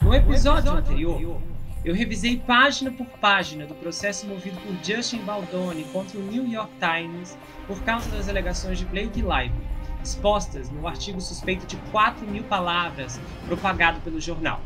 No episódio anterior, eu revisei página por página do processo movido por Justin Baldoni contra o New York Times por causa das alegações de Blake Lively, expostas no artigo suspeito de 4.000 palavras propagado pelo jornal.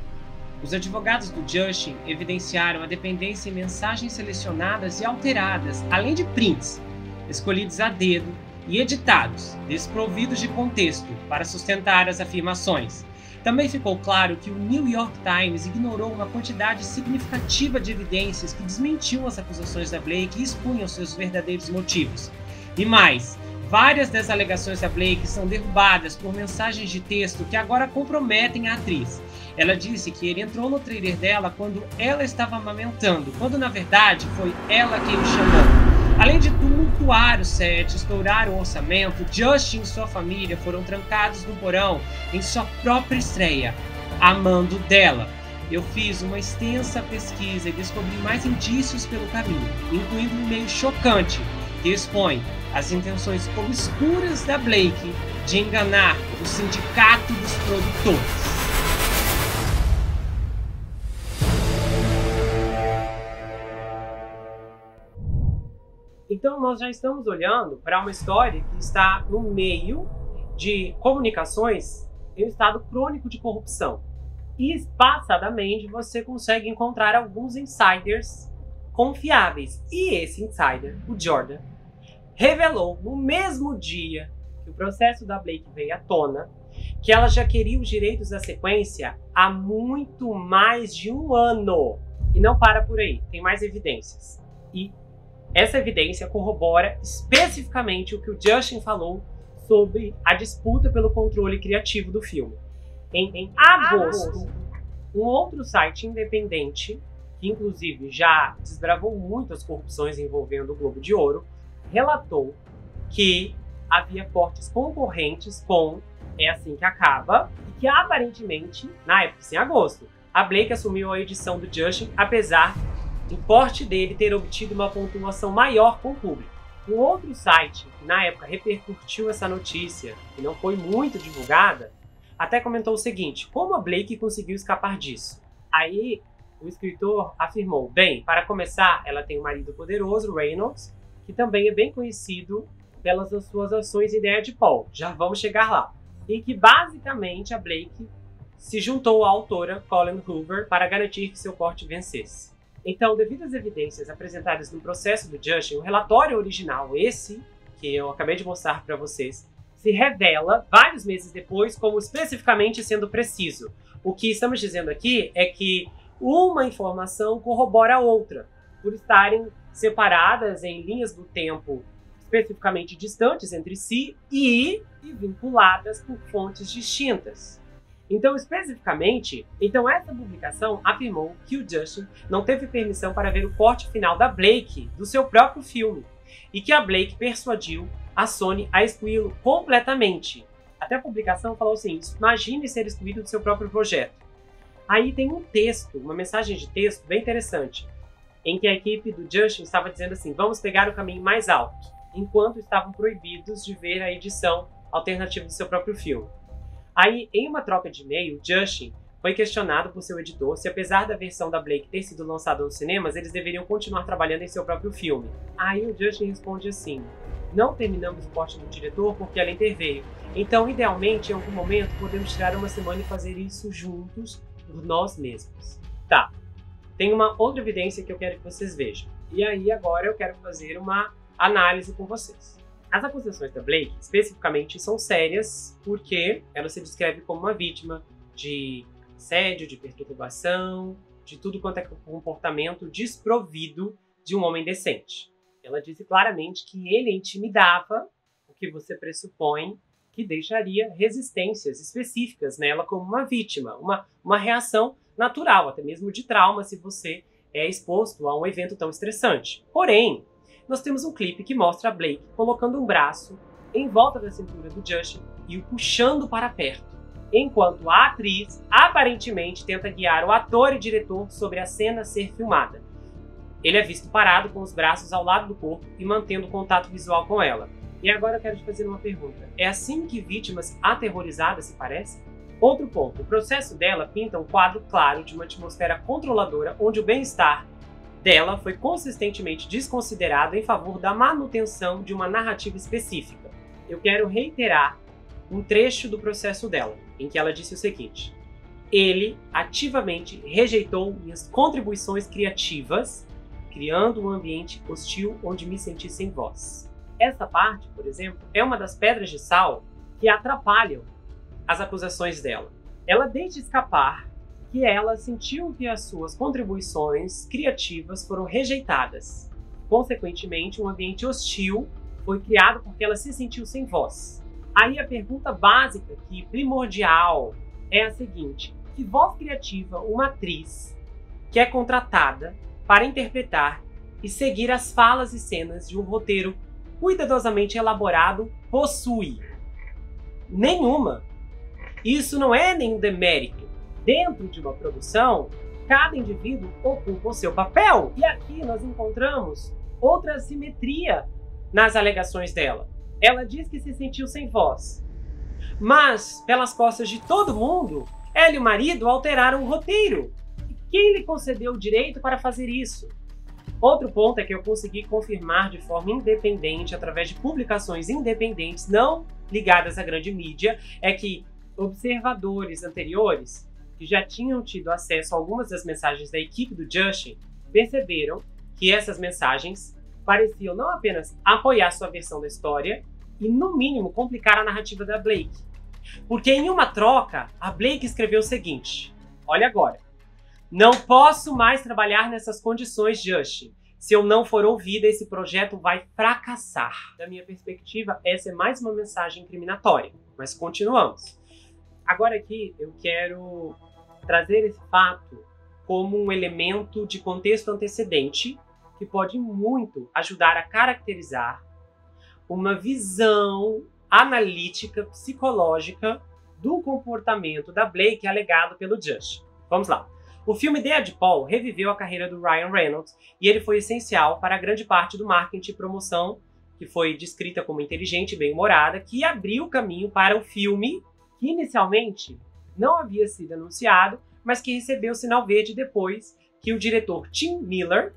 Os advogados do Justin evidenciaram a dependência em mensagens selecionadas e alteradas, além de prints, escolhidos a dedo e editados, desprovidos de contexto, para sustentar as afirmações. Também ficou claro que o New York Times ignorou uma quantidade significativa de evidências que desmentiam as acusações da Blake e expunham seus verdadeiros motivos. E mais, várias das alegações da Blake são derrubadas por mensagens de texto que agora comprometem a atriz. Ela disse que ele entrou no trailer dela quando ela estava amamentando, quando na verdade foi ela quem o chamou. Além de tumultuar o set, estourar o orçamento, Justin e sua família foram trancados no porão em sua própria estreia, amando dela. Eu fiz uma extensa pesquisa e descobri mais indícios pelo caminho, incluindo um e-mail chocante que expõe as intenções obscuras da Blake de enganar o sindicato dos produtores. Então nós já estamos olhando para uma história que está no meio de comunicações em um estado crônico de corrupção. E espaçadamente você consegue encontrar alguns insiders confiáveis. E esse insider, o Jordan, revelou no mesmo dia que o processo da Blake veio à tona que ela já queria os direitos da sequência há muito mais de um ano. E não para por aí, tem mais evidências. E essa evidência corrobora especificamente o que o Justin falou sobre a disputa pelo controle criativo do filme. Em agosto, um outro site independente, que inclusive já desbravou muitas corrupções envolvendo o Globo de Ouro, relatou que havia fortes concorrentes com É Assim Que Acaba, e que aparentemente, na época, em agosto, a Blake assumiu a edição do Justin, apesar do porte dele ter obtido uma pontuação maior com o público. Um outro site, que na época repercutiu essa notícia, que não foi muito divulgada, até comentou o seguinte: como a Blake conseguiu escapar disso? Aí o escritor afirmou: bem, para começar, ela tem um marido poderoso, Reynolds, que também é bem conhecido pelas suas ações em Ideia de Paul. Já vamos chegar lá. E que basicamente a Blake se juntou à autora Colleen Hoover para garantir que seu corte vencesse. Então, devido às evidências apresentadas no processo do Justin, o relatório original, esse que eu acabei de mostrar para vocês, se revela vários meses depois como especificamente sendo preciso. O que estamos dizendo aqui é que uma informação corrobora a outra, por estarem separadas em linhas do tempo especificamente distantes entre si e vinculadas por fontes distintas. Então, especificamente, essa publicação afirmou que o Justin não teve permissão para ver o corte final da Blake do seu próprio filme e que a Blake persuadiu a Sony a excluí-lo completamente. Até a publicação falou assim: imagine ser excluído do seu próprio projeto. Aí tem um texto, uma mensagem de texto bem interessante, em que a equipe do Justin estava dizendo assim: vamos pegar o caminho mais alto, enquanto estavam proibidos de ver a edição alternativa do seu próprio filme. Aí, em uma troca de e-mail, Justin foi questionado por seu editor se, apesar da versão da Blake ter sido lançada nos cinemas, eles deveriam continuar trabalhando em seu próprio filme. Aí o Justin responde assim: não terminamos o corte do diretor porque ela interveio. Então, idealmente, em algum momento, podemos tirar uma semana e fazer isso juntos por nós mesmos. Tá, tem uma outra evidência que eu quero que vocês vejam. E aí, agora eu quero fazer uma análise com vocês. As acusações da Blake, especificamente, são sérias porque ela se descreve como uma vítima de assédio, de perturbação, de tudo quanto é comportamento desprovido de um homem decente. Ela disse claramente que ele intimidava, o que você pressupõe que deixaria resistências específicas nela como uma vítima, uma reação natural, até mesmo de trauma, se você é exposto a um evento tão estressante. Porém, nós temos um clipe que mostra a Blake colocando um braço em volta da cintura do Justin e o puxando para perto, enquanto a atriz aparentemente tenta guiar o ator e diretor sobre a cena ser filmada. Ele é visto parado com os braços ao lado do corpo e mantendo contato visual com ela. E agora eu quero te fazer uma pergunta: é assim que vítimas aterrorizadas se parecem? Outro ponto, o processo dela pinta um quadro claro de uma atmosfera controladora onde o bem-estar dela foi consistentemente desconsiderado em favor da manutenção de uma narrativa específica. Eu quero reiterar um trecho do processo dela, em que ela disse o seguinte: ele ativamente rejeitou minhas contribuições criativas, criando um ambiente hostil onde me senti sem voz. Essa parte, por exemplo, é uma das pedras de sal que atrapalham as acusações dela. Ela deixa escapar que ela sentiu que as suas contribuições criativas foram rejeitadas. Consequentemente, um ambiente hostil foi criado porque ela se sentiu sem voz. Aí a pergunta básica, que primordial, é a seguinte: que voz criativa uma atriz que é contratada para interpretar e seguir as falas e cenas de um roteiro cuidadosamente elaborado possui? Nenhuma. Isso não é nenhum demérito. Dentro de uma produção, cada indivíduo ocupa o seu papel. E aqui nós encontramos outra assimetria nas alegações dela. Ela diz que se sentiu sem voz, mas pelas costas de todo mundo, ela e o marido alteraram o roteiro. E quem lhe concedeu o direito para fazer isso? Outro ponto é que eu consegui confirmar de forma independente, através de publicações independentes, não ligadas à grande mídia, é que observadores anteriores, que já tinham tido acesso a algumas das mensagens da equipe do Justin, perceberam que essas mensagens pareciam não apenas apoiar sua versão da história, e no mínimo complicar a narrativa da Blake. Porque em uma troca, a Blake escreveu o seguinte: olha agora, não posso mais trabalhar nessas condições, Justin. Se eu não for ouvida, esse projeto vai fracassar. Da minha perspectiva, essa é mais uma mensagem incriminatória. Mas continuamos. Agora aqui eu quero trazer esse fato como um elemento de contexto antecedente que pode muito ajudar a caracterizar uma visão analítica, psicológica do comportamento da Blake alegado pelo Justin. Vamos lá. O filme Deadpool reviveu a carreira do Ryan Reynolds e ele foi essencial para a grande parte do marketing e promoção, que foi descrita como inteligente e bem-humorada, que abriu o caminho para o filme que inicialmente não havia sido anunciado, mas que recebeu o sinal verde depois que o diretor Tim Miller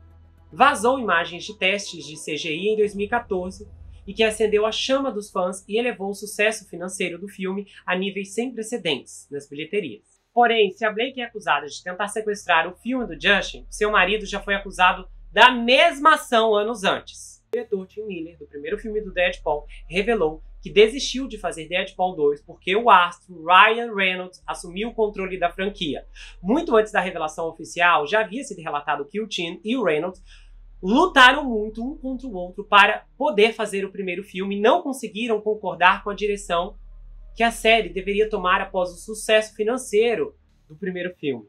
vazou imagens de testes de CGI em 2014 e que acendeu a chama dos fãs e elevou o sucesso financeiro do filme a níveis sem precedentes nas bilheterias. Porém, se a Blake é acusada de tentar sequestrar o filme do Justin, seu marido já foi acusado da mesma ação anos antes. O diretor Tim Miller, do primeiro filme do Deadpool, revelou que desistiu de fazer Deadpool 2 porque o astro Ryan Reynolds assumiu o controle da franquia. Muito antes da revelação oficial, já havia sido relatado que o Tim e o Reynolds lutaram muito um contra o outro para poder fazer o primeiro filme e não conseguiram concordar com a direção que a série deveria tomar após o sucesso financeiro do primeiro filme.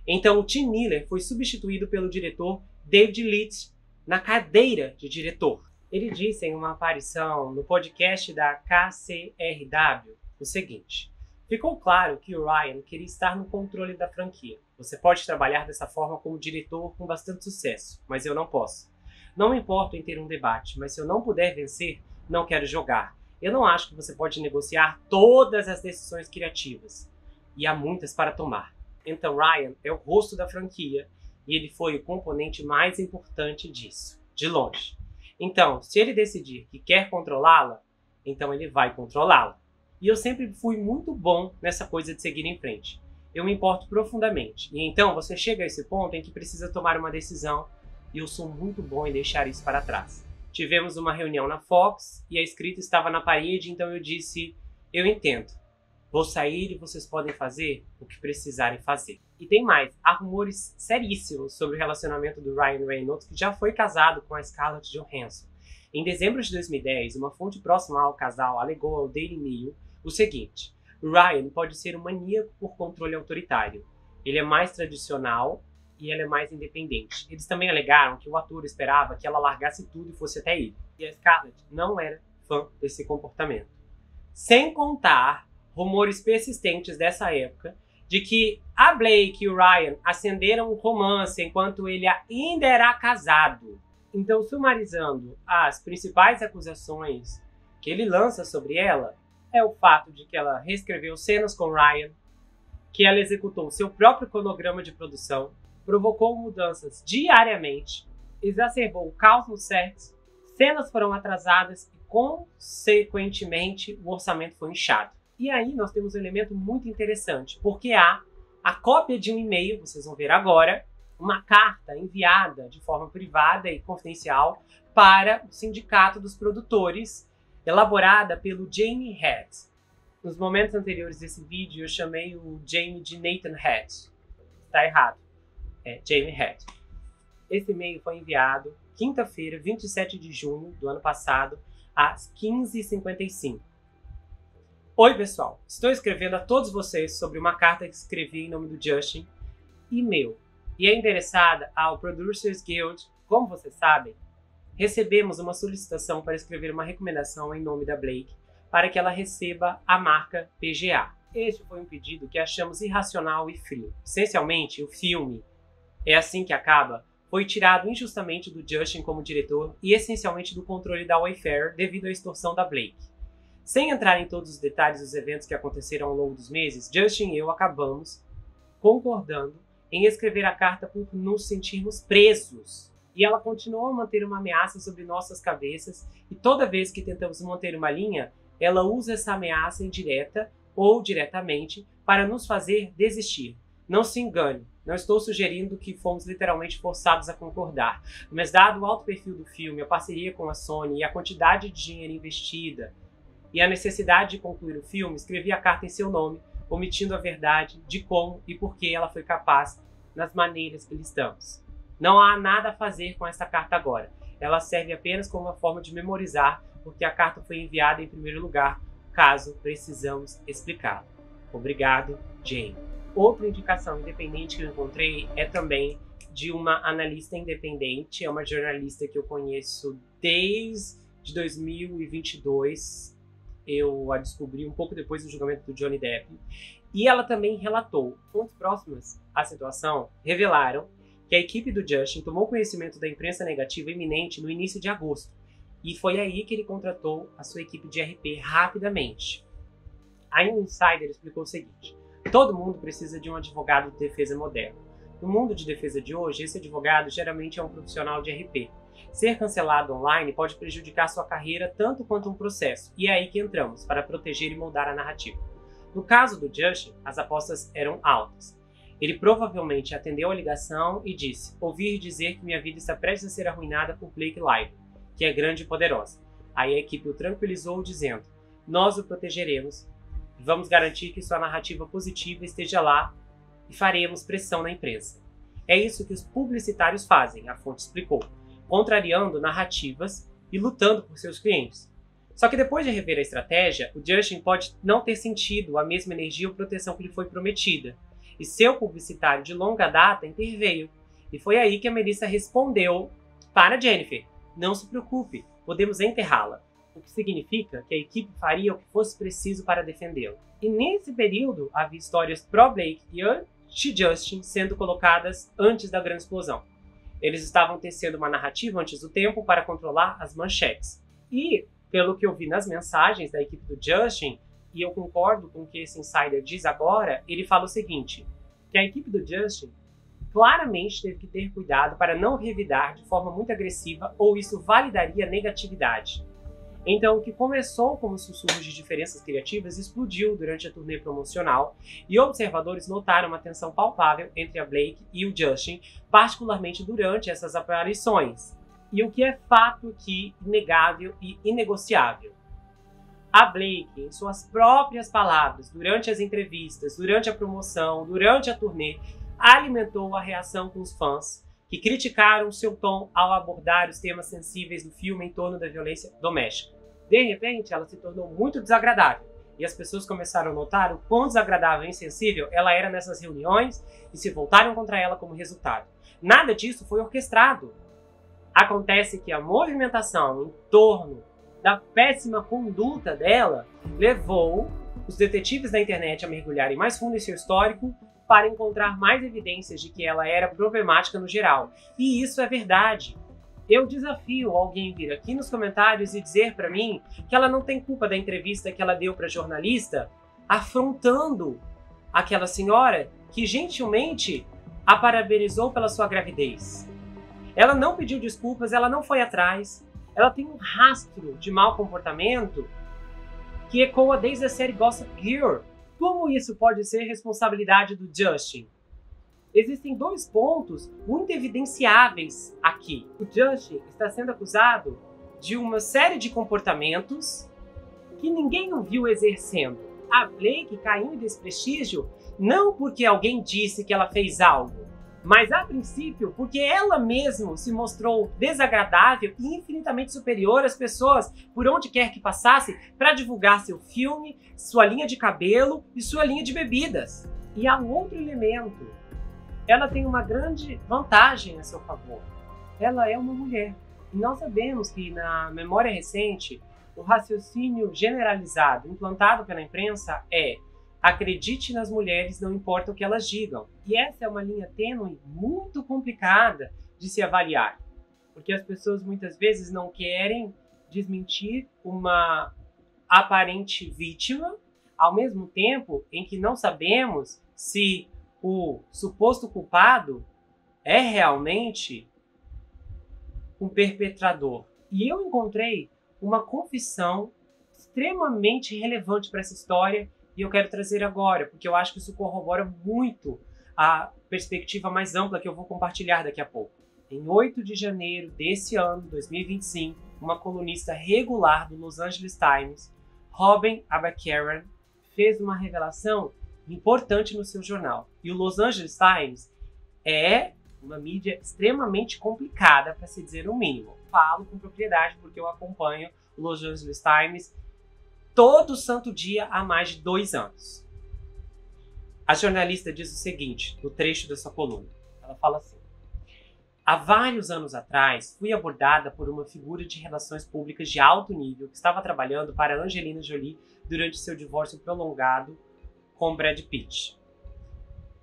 Então o Tim Miller foi substituído pelo diretor David Leitch na cadeira de diretor. Ele disse em uma aparição no podcast da KCRW o seguinte: ficou claro que o Ryan queria estar no controle da franquia. Você pode trabalhar dessa forma como diretor com bastante sucesso, mas eu não posso. Não me importo em ter um debate, mas se eu não puder vencer, não quero jogar. Eu não acho que você pode negociar todas as decisões criativas. E há muitas para tomar. Então Ryan é o rosto da franquia e ele foi o componente mais importante disso, de longe. Então, se ele decidir que quer controlá-la, então ele vai controlá-la. E eu sempre fui muito bom nessa coisa de seguir em frente. Eu me importo profundamente. E então você chega a esse ponto em que precisa tomar uma decisão e eu sou muito bom em deixar isso para trás. Tivemos uma reunião na Fox e a escrita estava na parede, então eu disse: eu entendo. Vou sair e vocês podem fazer o que precisarem fazer. E tem mais, há rumores seríssimos sobre o relacionamento do Ryan Reynolds, que já foi casado com a Scarlett Johansson. Em dezembro de 2010, uma fonte próxima ao casal alegou ao Daily Mail o seguinte: Ryan pode ser um maníaco por controle autoritário. Ele é mais tradicional e ela é mais independente. Eles também alegaram que o ator esperava que ela largasse tudo e fosse até ele. E a Scarlett não era fã desse comportamento. Sem contar rumores persistentes dessa época de que a Blake e o Ryan acenderam um romance enquanto ele ainda era casado. Então, sumarizando as principais acusações que ele lança sobre ela, é o fato de que ela reescreveu cenas com Ryan, que ela executou seu próprio cronograma de produção, provocou mudanças diariamente, exacerbou o caos no set, cenas foram atrasadas e, consequentemente, o orçamento foi inchado. E aí nós temos um elemento muito interessante, porque há a cópia de um e-mail, vocês vão ver agora, uma carta enviada de forma privada e confidencial para o Sindicato dos Produtores, elaborada pelo Jamie Head. Nos momentos anteriores desse vídeo eu chamei o Jamie de Nathan Head. Está errado. É Jamie Head. Esse e-mail foi enviado quinta-feira, 27 de junho do ano passado, às 15h55. Oi, pessoal. Estou escrevendo a todos vocês sobre uma carta que escrevi em nome do Justin, e-mail, e é endereçada ao Producers Guild. Como vocês sabem, recebemos uma solicitação para escrever uma recomendação em nome da Blake para que ela receba a marca PGA. Este foi um pedido que achamos irracional e frio. Essencialmente, o filme É Assim que Acaba foi tirado injustamente do Justin como diretor e essencialmente do controle da Wayfair devido à extorsão da Blake. Sem entrar em todos os detalhes dos eventos que aconteceram ao longo dos meses, Justin e eu acabamos concordando em escrever a carta por nos sentirmos presos. E ela continuou a manter uma ameaça sobre nossas cabeças, e toda vez que tentamos manter uma linha, ela usa essa ameaça indireta ou diretamente para nos fazer desistir. Não se engane, não estou sugerindo que fomos literalmente forçados a concordar, mas dado o alto perfil do filme, a parceria com a Sony e a quantidade de dinheiro investida e a necessidade de concluir o filme, escrevi a carta em seu nome, omitindo a verdade de como e por que ela foi capaz nas maneiras que listamos. Não há nada a fazer com essa carta agora. Ela serve apenas como uma forma de memorizar, porque a carta foi enviada em primeiro lugar, caso precisamos explicá-la. Obrigado, Jane. Outra indicação independente que eu encontrei é também de uma analista independente, é uma jornalista que eu conheço desde 2022, eu a descobri um pouco depois do julgamento do Johnny Depp, e ela também relatou, fontes próximas à situação revelaram que a equipe do Justin tomou conhecimento da imprensa negativa iminente no início de agosto, e foi aí que ele contratou a sua equipe de RP rapidamente. Aí um insider explicou o seguinte: todo mundo precisa de um advogado de defesa moderno. No mundo de defesa de hoje, esse advogado geralmente é um profissional de RP. Ser cancelado online pode prejudicar sua carreira tanto quanto um processo, e é aí que entramos, para proteger e moldar a narrativa. No caso do Justin, as apostas eram altas. Ele provavelmente atendeu a ligação e disse: ouvi dizer que minha vida está prestes a ser arruinada por Blake Lively, que é grande e poderosa. Aí a equipe o tranquilizou dizendo: nós o protegeremos, vamos garantir que sua narrativa positiva esteja lá e faremos pressão na imprensa. É isso que os publicitários fazem, a fonte explicou, contrariando narrativas e lutando por seus clientes. Só que depois de rever a estratégia, o Justin pode não ter sentido a mesma energia ou proteção que lhe foi prometida, e seu publicitário de longa data interveio. E foi aí que a Melissa respondeu para Jennifer: não se preocupe, podemos enterrá-la. O que significa que a equipe faria o que fosse preciso para defendê-lo. E nesse período havia histórias pró-Blake e anti-Justin sendo colocadas antes da grande explosão. Eles estavam tecendo uma narrativa antes do tempo para controlar as manchetes. E, pelo que eu vi nas mensagens da equipe do Justin, e eu concordo com o que esse insider diz agora, ele fala o seguinte: que a equipe do Justin claramente teve que ter cuidado para não revidar de forma muito agressiva ou isso validaria negatividade. Então, o que começou como sussurros de diferenças criativas explodiu durante a turnê promocional e observadores notaram uma tensão palpável entre a Blake e o Justin, particularmente durante essas aparições. E o que é fato aqui, inegável e inegociável: a Blake, em suas próprias palavras, durante as entrevistas, durante a promoção, durante a turnê, alimentou a reação com os fãs, que criticaram seu tom ao abordar os temas sensíveis do filme em torno da violência doméstica. De repente, ela se tornou muito desagradável, e as pessoas começaram a notar o quão desagradável e insensível ela era nessas reuniões e se voltaram contra ela como resultado. Nada disso foi orquestrado. Acontece que a movimentação em torno da péssima conduta dela levou os detetives da internet a mergulharem mais fundo em seu histórico para encontrar mais evidências de que ela era problemática no geral. E isso é verdade. Eu desafio alguém vir aqui nos comentários e dizer para mim que ela não tem culpa da entrevista que ela deu para a jornalista, afrontando aquela senhora que gentilmente a parabenizou pela sua gravidez. Ela não pediu desculpas, ela não foi atrás. Ela tem um rastro de mau comportamento que ecoa desde a série Gossip Girl. Como isso pode ser responsabilidade do Justin? Existem dois pontos muito evidenciáveis aqui. O Justin está sendo acusado de uma série de comportamentos que ninguém o viu exercendo. A Blake caiu em desprestígio não porque alguém disse que ela fez algo, mas a princípio porque ela mesma se mostrou desagradável e infinitamente superior às pessoas por onde quer que passasse para divulgar seu filme, sua linha de cabelo e sua linha de bebidas. E há um outro elemento. Ela tem uma grande vantagem a seu favor. Ela é uma mulher. E nós sabemos que na memória recente, o raciocínio generalizado implantado pela imprensa é: acredite nas mulheres, não importa o que elas digam. E essa é uma linha tênue muito complicada de se avaliar, porque as pessoas muitas vezes não querem desmentir uma aparente vítima, ao mesmo tempo em que não sabemos se o suposto culpado é realmente um perpetrador. E eu encontrei uma confissão extremamente relevante para essa história e eu quero trazer agora, porque eu acho que isso corrobora muito a perspectiva mais ampla que eu vou compartilhar daqui a pouco. Em 8 de janeiro desse ano, 2025, uma colunista regular do Los Angeles Times, Robin Abacaran, fez uma revelação importante no seu jornal. E o Los Angeles Times é uma mídia extremamente complicada, para se dizer o mínimo. Falo com propriedade porque eu acompanho o Los Angeles Times todo santo dia há mais de 2 anos. A jornalista diz o seguinte, no trecho da sua coluna. Ela fala assim: há vários anos atrás, fui abordada por uma figura de relações públicas de alto nível que estava trabalhando para Angelina Jolie durante seu divórcio prolongado com Brad Pitt.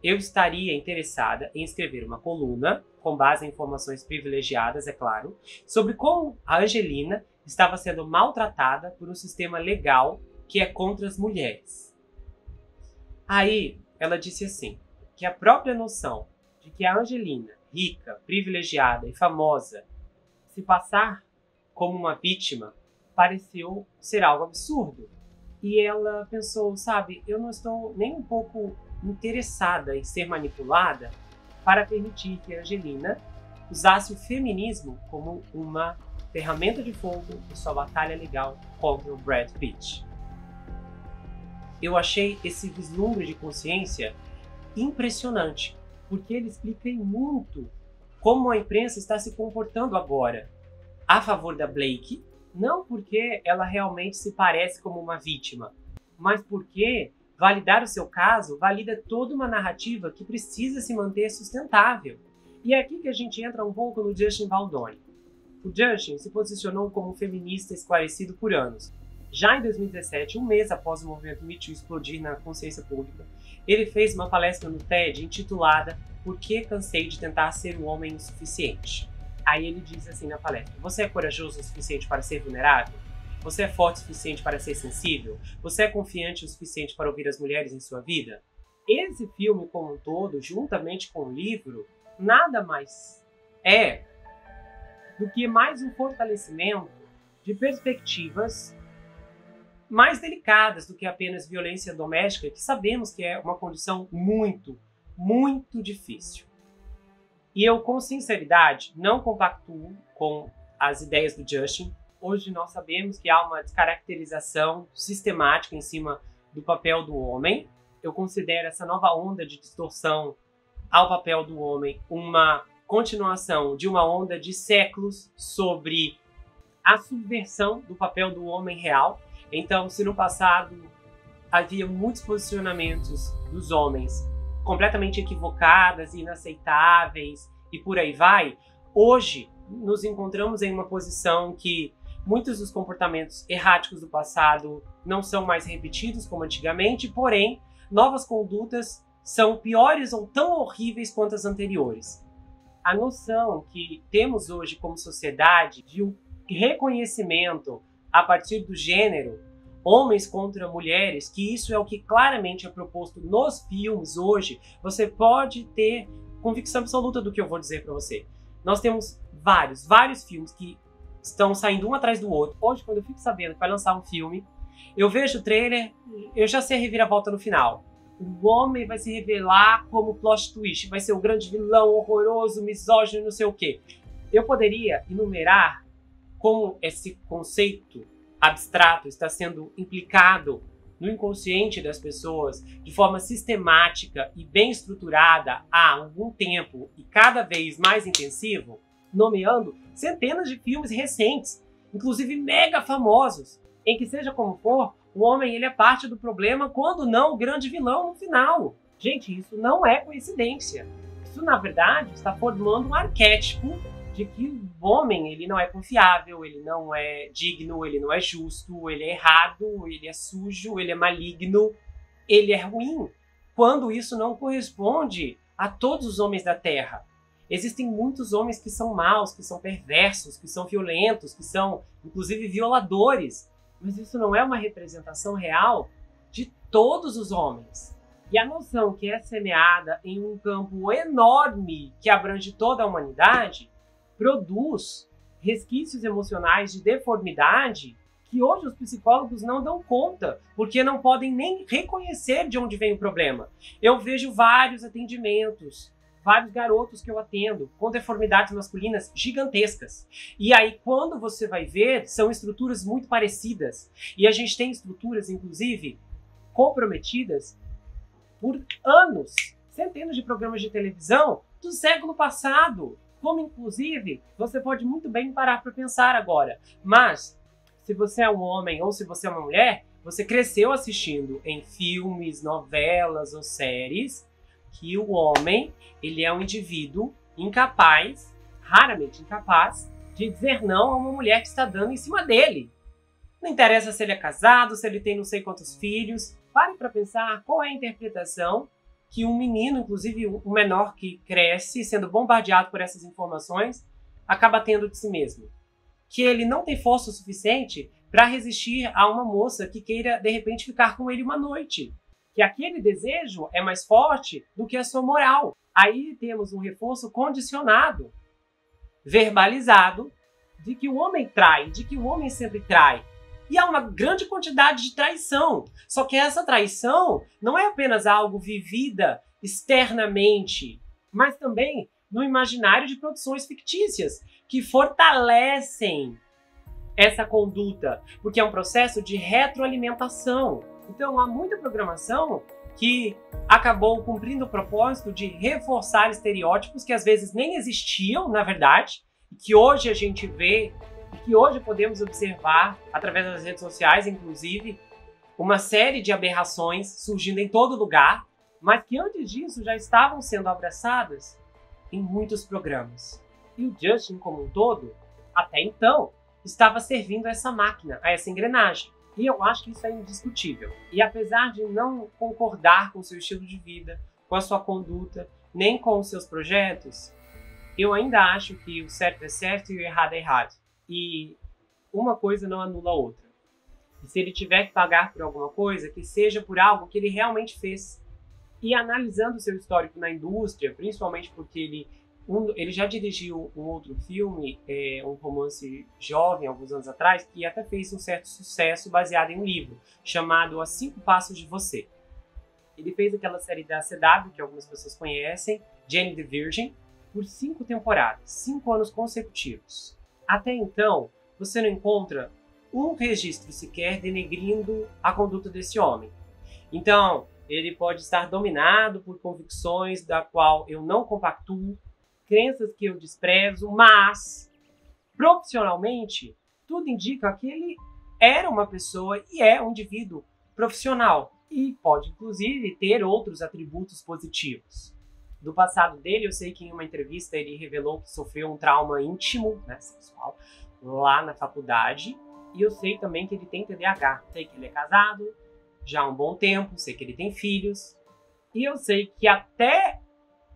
Eu estaria interessada em escrever uma coluna, com base em informações privilegiadas, é claro, sobre como a Angelina estava sendo maltratada por um sistema legal que é contra as mulheres. Aí, ela disse assim, que a própria noção de que a Angelina, rica, privilegiada e famosa, se passar como uma vítima, pareceu ser algo absurdo. E ela pensou, sabe, eu não estou nem um pouco interessada em ser manipulada para permitir que a Angelina usasse o feminismo como uma ferramenta de fogo em sua batalha legal contra o Brad Pitt. Eu achei esse vislumbre de consciência impressionante, porque ele explica muito como a imprensa está se comportando agora a favor da Blake, não porque ela realmente se parece como uma vítima, mas porque validar o seu caso valida toda uma narrativa que precisa se manter sustentável. E é aqui que a gente entra um pouco no Justin Baldoni. O Justin se posicionou como um feminista esclarecido por anos. Já em 2017, um mês após o movimento Me Too explodir na consciência pública, ele fez uma palestra no TED intitulada Por que cansei de tentar ser um homem o suficiente? Aí ele diz assim na palestra: você é corajoso o suficiente para ser vulnerável? Você é forte o suficiente para ser sensível? Você é confiante o suficiente para ouvir as mulheres em sua vida? Esse filme como um todo, juntamente com o livro, nada mais é do que mais um fortalecimento de perspectivas mais delicadas do que apenas violência doméstica, que sabemos que é uma condição muito, muito difícil. E eu, com sinceridade, não compactuo com as ideias do Justin. Hoje nós sabemos que há uma descaracterização sistemática em cima do papel do homem. Eu considero essa nova onda de distorção ao papel do homem uma continuação de uma onda de séculos sobre a subversão do papel do homem real. Então, se no passado havia muitos posicionamentos dos homens completamente equivocadas, inaceitáveis e por aí vai, hoje nos encontramos em uma posição que muitos dos comportamentos erráticos do passado não são mais repetidos como antigamente, porém, novas condutas são piores ou tão horríveis quanto as anteriores. A noção que temos hoje como sociedade de um reconhecimento a partir do gênero homens contra mulheres, que isso é o que claramente é proposto nos filmes hoje, você pode ter convicção absoluta do que eu vou dizer para você. Nós temos vários filmes que estão saindo um atrás do outro. Hoje, quando eu fico sabendo que vai lançar um filme, eu vejo o trailer, eu já sei a reviravolta no final. O homem vai se revelar como plot twist, vai ser o grande vilão horroroso, misógino, não sei o quê. Eu poderia enumerar como esse conceito abstrato está sendo implicado no inconsciente das pessoas de forma sistemática e bem estruturada há algum tempo e cada vez mais intensivo, nomeando centenas de filmes recentes, inclusive mega famosos, em que seja como for, o homem ele é parte do problema, quando não o grande vilão no final. Gente, isso não é coincidência. Isso, na verdade, está formando um arquétipo de que o homem ele não é confiável, ele não é digno, ele não é justo, ele é errado, ele é sujo, ele é maligno, ele é ruim, quando isso não corresponde a todos os homens da Terra. Existem muitos homens que são maus, que são perversos, que são violentos, que são, inclusive, violadores, mas isso não é uma representação real de todos os homens. E a noção que é semeada em um campo enorme que abrange toda a humanidade produz resquícios emocionais de deformidade que hoje os psicólogos não dão conta, porque não podem nem reconhecer de onde vem o problema. Eu vejo vários atendimentos, vários garotos que eu atendo com deformidades masculinas gigantescas. E aí, quando você vai ver, são estruturas muito parecidas. E a gente tem estruturas, inclusive, comprometidas por anos, centenas de programas de televisão do século passado. Como, inclusive, você pode muito bem parar para pensar agora. Mas, se você é um homem ou se você é uma mulher, você cresceu assistindo em filmes, novelas ou séries que o homem ele é um indivíduo incapaz, raramente incapaz, de dizer não a uma mulher que está dando em cima dele. Não interessa se ele é casado, se ele tem não sei quantos filhos. Pare para pensar qual é a interpretação que um menino, inclusive um menor que cresce sendo bombardeado por essas informações, acaba tendo de si mesmo. Que ele não tem força o suficiente para resistir a uma moça que queira, de repente, ficar com ele uma noite. Que aquele desejo é mais forte do que a sua moral. Aí temos um reforço condicionado, verbalizado, de que o homem trai, de que o homem sempre trai. E há uma grande quantidade de traição. Só que essa traição não é apenas algo vivida externamente, mas também no imaginário de produções fictícias, que fortalecem essa conduta, porque é um processo de retroalimentação. Então há muita programação que acabou cumprindo o propósito de reforçar estereótipos que às vezes nem existiam, na verdade, e que hoje a gente vê, e que hoje podemos observar, através das redes sociais, inclusive, uma série de aberrações surgindo em todo lugar, mas que antes disso já estavam sendo abraçadas em muitos programas. E o Justin, como um todo, até então, estava servindo a essa máquina, a essa engrenagem. E eu acho que isso é indiscutível. E apesar de não concordar com o seu estilo de vida, com a sua conduta, nem com os seus projetos, eu ainda acho que o certo é certo e o errado é errado. E uma coisa não anula a outra. E se ele tiver que pagar por alguma coisa, que seja por algo que ele realmente fez. E analisando o seu histórico na indústria, principalmente porque ele já dirigiu um outro filme, um romance jovem, alguns anos atrás, que até fez um certo sucesso baseado em um livro, chamado A 5 Passos de Você. Ele fez aquela série da CW, que algumas pessoas conhecem, Jane the Virgin, por 5 temporadas, 5 anos consecutivos. Até então, você não encontra um registro sequer denegrindo a conduta desse homem. Então, ele pode estar dominado por convicções da qual eu não compactuo, crenças que eu desprezo, mas, profissionalmente, tudo indica que ele era uma pessoa e é um indivíduo profissional. E pode, inclusive, ter outros atributos positivos. Do passado dele, eu sei que em uma entrevista ele revelou que sofreu um trauma íntimo, sexual, lá na faculdade. E eu sei também que ele tem TDAH. Sei que ele é casado já há um bom tempo, sei que ele tem filhos. E eu sei que até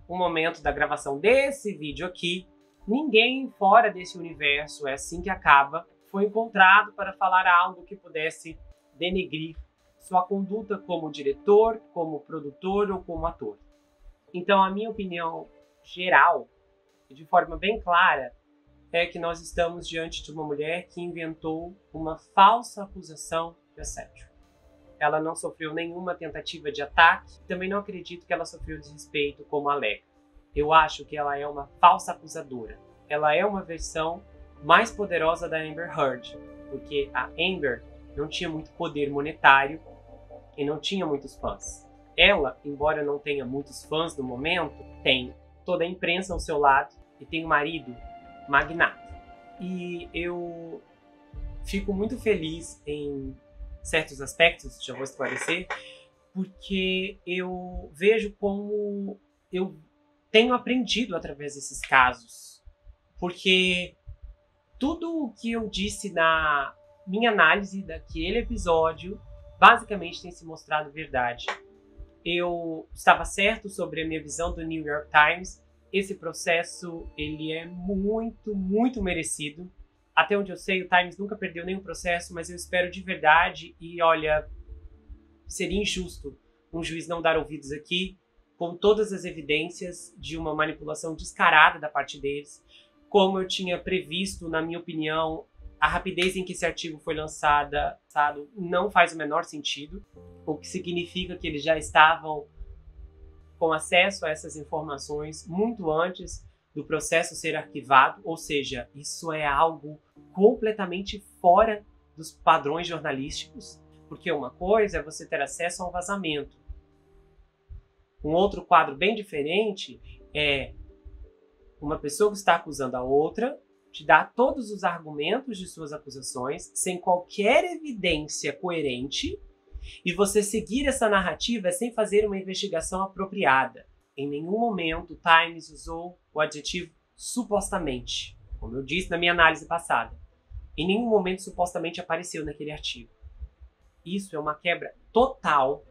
o momento da gravação desse vídeo aqui, ninguém fora desse universo, é assim que acaba, foi encontrado para falar algo que pudesse denegrir sua conduta como diretor, como produtor ou como ator. Então, a minha opinião geral, de forma bem clara, é que nós estamos diante de uma mulher que inventou uma falsa acusação de assédio. Ela não sofreu nenhuma tentativa de ataque, também não acredito que ela sofreu desrespeito como alega. Eu acho que ela é uma falsa acusadora. Ela é uma versão mais poderosa da Amber Heard, porque a Amber não tinha muito poder monetário e não tinha muitos fãs. Ela, embora não tenha muitos fãs no momento, tem toda a imprensa ao seu lado e tem um marido magnata. E eu fico muito feliz em certos aspectos, já vou esclarecer, porque eu vejo como eu tenho aprendido através desses casos. Porque tudo o que eu disse na minha análise daquele episódio basicamente tem se mostrado verdade. Eu estava certo sobre a minha visão do New York Times. Esse processo ele é muito, muito merecido. Até onde eu sei, o Times nunca perdeu nenhum processo, mas eu espero de verdade. E olha, seria injusto um juiz não dar ouvidos aqui, com todas as evidências de uma manipulação descarada da parte deles. Como eu tinha previsto, na minha opinião, a rapidez em que esse artigo foi lançado não faz o menor sentido, o que significa que eles já estavam com acesso a essas informações muito antes do processo ser arquivado, ou seja, isso é algo completamente fora dos padrões jornalísticos, porque uma coisa é você ter acesso a um vazamento. Um outro quadro bem diferente é uma pessoa que está acusando a outra, te dá todos os argumentos de suas acusações, sem qualquer evidência coerente, e você seguir essa narrativa sem fazer uma investigação apropriada. Em nenhum momento o Times usou o adjetivo supostamente, como eu disse na minha análise passada. Em nenhum momento supostamente apareceu naquele artigo. Isso é uma quebra total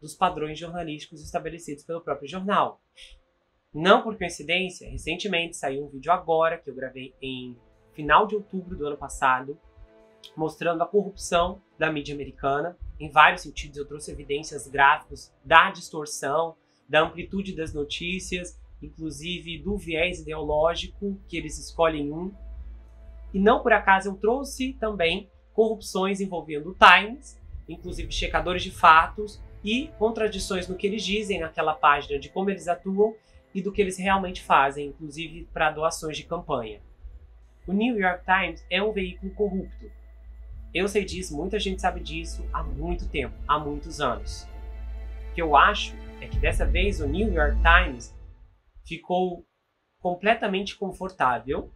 dos padrões jornalísticos estabelecidos pelo próprio jornal. Não por coincidência, recentemente saiu um vídeo agora, que eu gravei em final de outubro do ano passado, mostrando a corrupção da mídia americana. Em vários sentidos, eu trouxe evidências gráficas da distorção, da amplitude das notícias, inclusive do viés ideológico, que eles escolhem um. E não por acaso eu trouxe também corrupções envolvendo o Times, inclusive checadores de fatos e contradições no que eles dizem naquela página de como eles atuam e do que eles realmente fazem, inclusive para doações de campanha. O New York Times é um veículo corrupto. Eu sei disso, muita gente sabe disso há muito tempo, há muitos anos. O que eu acho é que dessa vez o New York Times ficou completamente confortável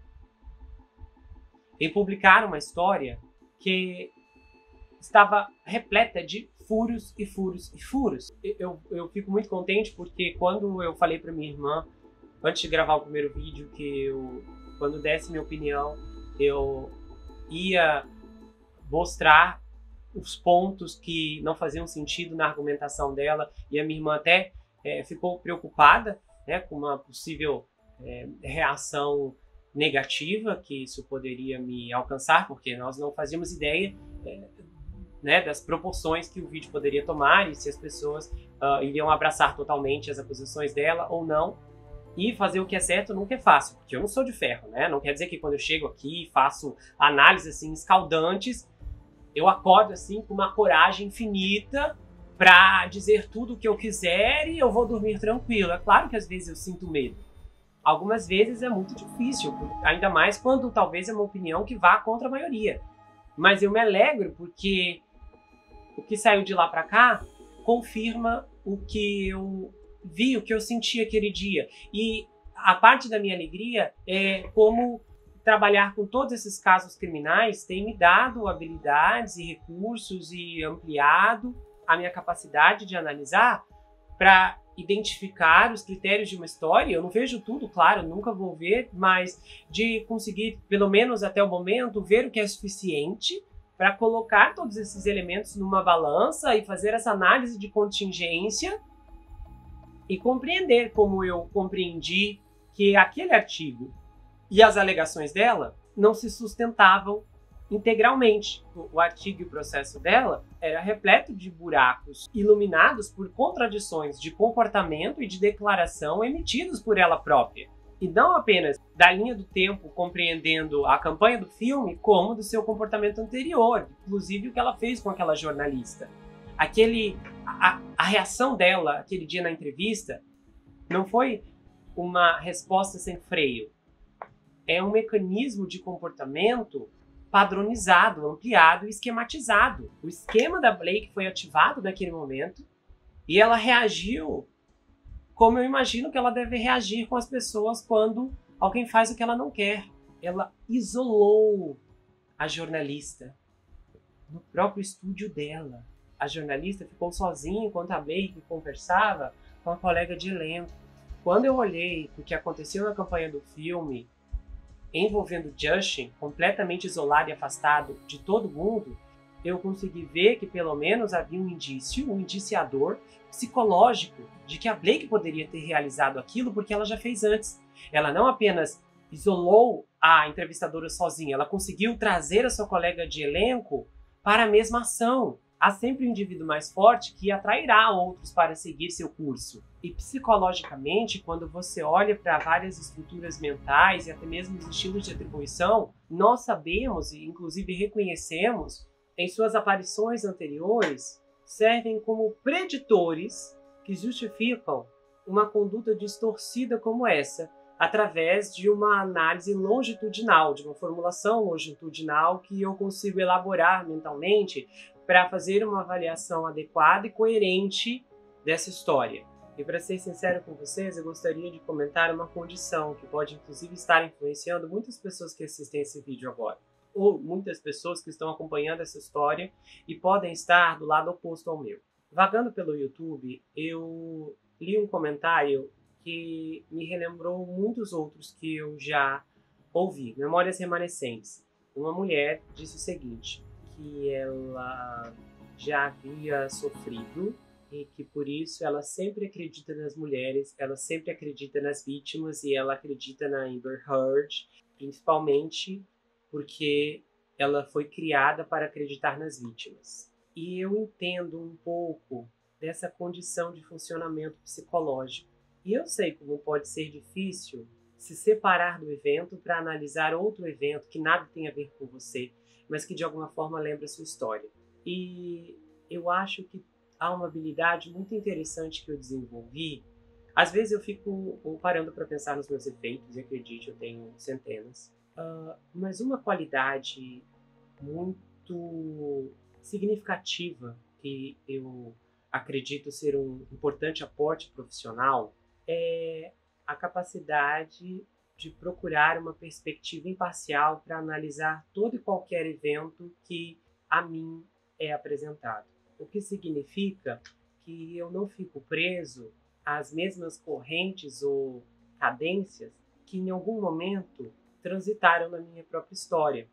em publicar uma história que estava repleta de furos e furos e furos. Eu fico muito contente porque quando eu falei para minha irmã, antes de gravar o primeiro vídeo, que quando desse minha opinião, eu ia mostrar os pontos que não faziam sentido na argumentação dela, e a minha irmã até ficou preocupada, né, com uma possível reação negativa que isso poderia me alcançar, porque nós não fazíamos ideia né, das proporções que o vídeo poderia tomar e se as pessoas iriam abraçar totalmente as acusações dela ou não. E fazer o que é certo nunca é fácil, porque eu não sou de ferro, né? Não quer dizer que quando eu chego aqui e faço análises assim escaldantes, eu acordo assim com uma coragem infinita para dizer tudo o que eu quiser e eu vou dormir tranquilo. É claro que às vezes eu sinto medo. Algumas vezes é muito difícil, ainda mais quando talvez é uma opinião que vá contra a maioria. Mas eu me alegro porque o que saiu de lá para cá confirma o que eu vi, o que eu senti aquele dia. E a parte da minha alegria é como trabalhar com todos esses casos criminais tem me dado habilidades e recursos e ampliado a minha capacidade de analisar para identificar os critérios de uma história. Eu não vejo tudo, claro, nunca vou ver, mas de conseguir, pelo menos até o momento, ver o que é suficiente para colocar todos esses elementos numa balança e fazer essa análise de contingência e compreender como eu compreendi que aquele artigo e as alegações dela não se sustentavam integralmente. O artigo e o processo dela era repleto de buracos iluminados por contradições de comportamento e de declaração emitidos por ela própria. E não apenas da linha do tempo, compreendendo a campanha do filme, como do seu comportamento anterior, inclusive o que ela fez com aquela jornalista. A reação dela aquele dia na entrevista não foi uma resposta sem freio. É um mecanismo de comportamento padronizado, ampliado e esquematizado. O esquema da Blake foi ativado naquele momento e ela reagiu como eu imagino que ela deve reagir com as pessoas quando alguém faz o que ela não quer. Ela isolou a jornalista no próprio estúdio dela. A jornalista ficou sozinha enquanto a Blake conversava com a colega de elenco. Quando eu olhei o que aconteceu na campanha do filme, envolvendo Justin, completamente isolado e afastado de todo mundo, eu consegui ver que pelo menos havia um indício, um indiciador psicológico de que a Blake poderia ter realizado aquilo porque ela já fez antes. Ela não apenas isolou a entrevistadora sozinha, ela conseguiu trazer a sua colega de elenco para a mesma ação. Há sempre um indivíduo mais forte que atrairá outros para seguir seu curso. E psicologicamente, quando você olha para várias estruturas mentais e até mesmo os estilos de atribuição, nós sabemos e inclusive reconhecemos em suas aparições anteriores, servem como preditores que justificam uma conduta distorcida como essa, através de uma análise longitudinal, de uma formulação longitudinal que eu consigo elaborar mentalmente para fazer uma avaliação adequada e coerente dessa história. E para ser sincero com vocês, eu gostaria de comentar uma condição que pode inclusive estar influenciando muitas pessoas que assistem esse vídeo agora, ou muitas pessoas que estão acompanhando essa história e podem estar do lado oposto ao meu. Vagando pelo YouTube, eu li um comentário que me relembrou muitos outros que eu já ouvi, memórias remanescentes. Uma mulher disse o seguinte, que ela já havia sofrido e que por isso ela sempre acredita nas mulheres, ela sempre acredita nas vítimas e ela acredita na Amber Heard, principalmente porque ela foi criada para acreditar nas vítimas. E eu entendo um pouco dessa condição de funcionamento psicológico. E eu sei como pode ser difícil se separar do evento para analisar outro evento que nada tem a ver com você, mas que de alguma forma lembra a sua história. E eu acho que há uma habilidade muito interessante que eu desenvolvi. Às vezes eu fico parando para pensar nos meus efeitos, e acredite, eu tenho centenas. Mas uma qualidade muito significativa que eu acredito ser um importante aporte profissional é a capacidade de procurar uma perspectiva imparcial para analisar todo e qualquer evento que a mim é apresentado. O que significa que eu não fico preso às mesmas correntes ou cadências que em algum momento transitaram na minha própria história.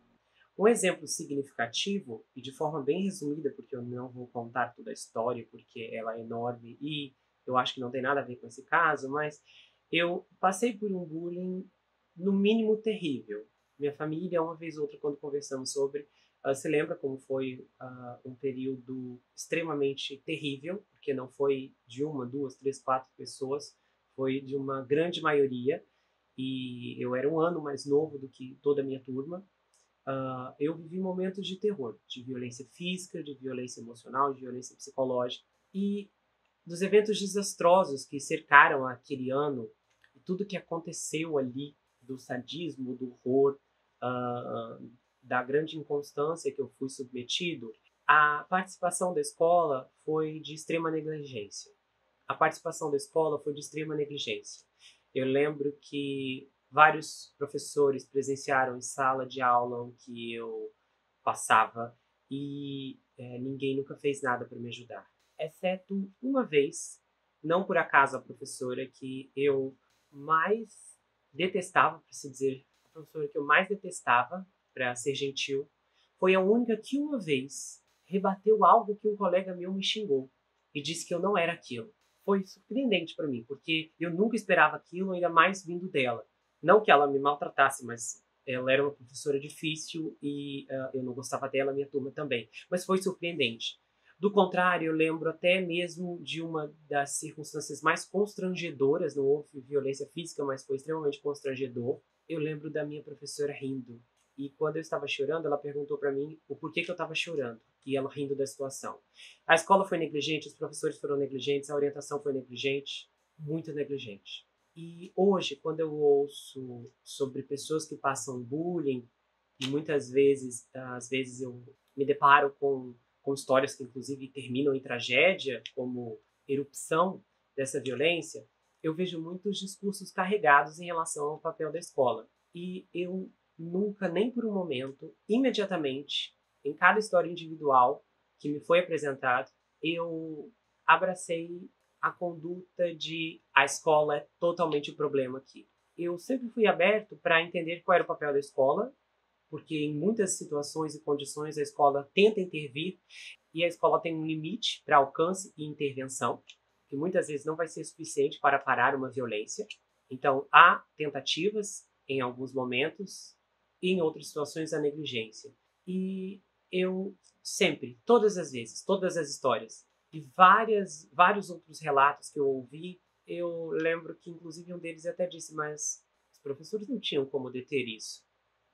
Um exemplo significativo, e de forma bem resumida, porque eu não vou contar toda a história, porque ela é enorme e eu acho que não tem nada a ver com esse caso, mas eu passei por um bullying no mínimo terrível. Minha família, uma vez ou outra, quando conversamos sobre, se lembra como foi um período extremamente terrível, porque não foi de uma, duas, três, quatro pessoas, foi de uma grande maioria, e eu era um ano mais novo do que toda a minha turma. Eu vivi momentos de terror, de violência física, de violência emocional, de violência psicológica, e dos eventos desastrosos que cercaram aquele ano, e tudo que aconteceu ali, do sadismo, do horror, da grande inconstância que eu fui submetido, a participação da escola foi de extrema negligência. A participação da escola foi de extrema negligência. Eu lembro que vários professores presenciaram em sala de aula em que eu passava e ninguém nunca fez nada para me ajudar. Exceto uma vez, não por acaso a professora que eu mais detestava, para se dizer, a professora que eu mais detestava, para ser gentil, foi a única que uma vez rebateu algo que um colega meu me xingou e disse que eu não era aquilo. Foi surpreendente para mim, porque eu nunca esperava aquilo, ainda mais vindo dela. Não que ela me maltratasse, mas Ela era uma professora difícil e eu não gostava dela, minha turma também. Mas foi surpreendente. Do contrário, eu lembro até mesmo de uma das circunstâncias mais constrangedoras, não houve violência física, mas foi extremamente constrangedor. Eu lembro da minha professora rindo. E quando eu estava chorando, ela perguntou para mim o porquê que eu estava chorando. E ela rindo da situação. A escola foi negligente, os professores foram negligentes, a orientação foi negligente, muito negligente. E hoje, quando eu ouço sobre pessoas que passam bullying, e muitas vezes, às vezes eu me deparo com histórias que inclusive terminam em tragédia, como erupção dessa violência, eu vejo muitos discursos carregados em relação ao papel da escola. E eu nunca, nem por um momento, imediatamente, em cada história individual que me foi apresentado, eu abracei a conduta de a escola é totalmente o problema aqui. Eu sempre fui aberto para entender qual era o papel da escola, porque em muitas situações e condições a escola tenta intervir e a escola tem um limite para alcance e intervenção, que muitas vezes não vai ser suficiente para parar uma violência. Então, há tentativas em alguns momentos e em outras situações a negligência. E eu sempre, todas as vezes, todas as histórias e vários outros relatos que eu ouvi, eu lembro que inclusive um deles até disse, mas os professores não tinham como deter isso.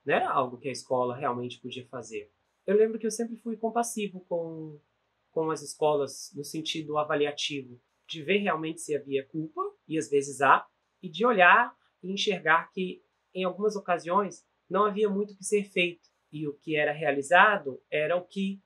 Não era algo que a escola realmente podia fazer. Eu lembro que eu sempre fui compassivo com as escolas no sentido avaliativo, de ver realmente se havia culpa, e às vezes há, e de olhar e enxergar que, em algumas ocasiões, não havia muito o que ser feito, e o que era realizado era o que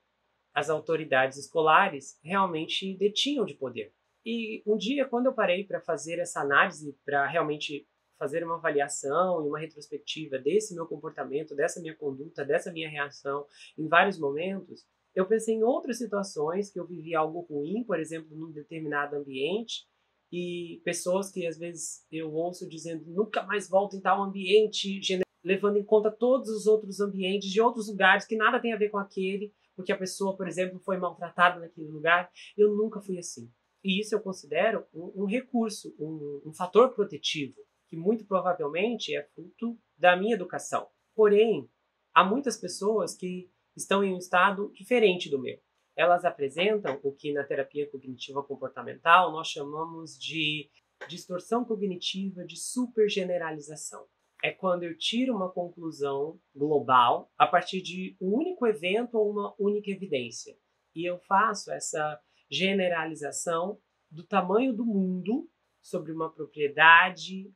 as autoridades escolares realmente detinham de poder. E um dia, quando eu parei para fazer essa análise, para realmente fazer uma avaliação e uma retrospectiva desse meu comportamento, dessa minha conduta, dessa minha reação em vários momentos, eu pensei em outras situações que eu vivi algo ruim, por exemplo, num determinado ambiente, e pessoas que às vezes eu ouço dizendo nunca mais volto em tal ambiente, levando em conta todos os outros ambientes de outros lugares que nada tem a ver com aquele, porque a pessoa, por exemplo, foi maltratada naquele lugar. Eu nunca fui assim. E isso eu considero um recurso, um fator protetivo, que muito provavelmente é fruto da minha educação. Porém, há muitas pessoas que estão em um estado diferente do meu. Elas apresentam o que na terapia cognitiva comportamental nós chamamos de distorção cognitiva de supergeneralização. É quando eu tiro uma conclusão global a partir de um único evento ou uma única evidência. E eu faço essa generalização do tamanho do mundo sobre uma propriedade,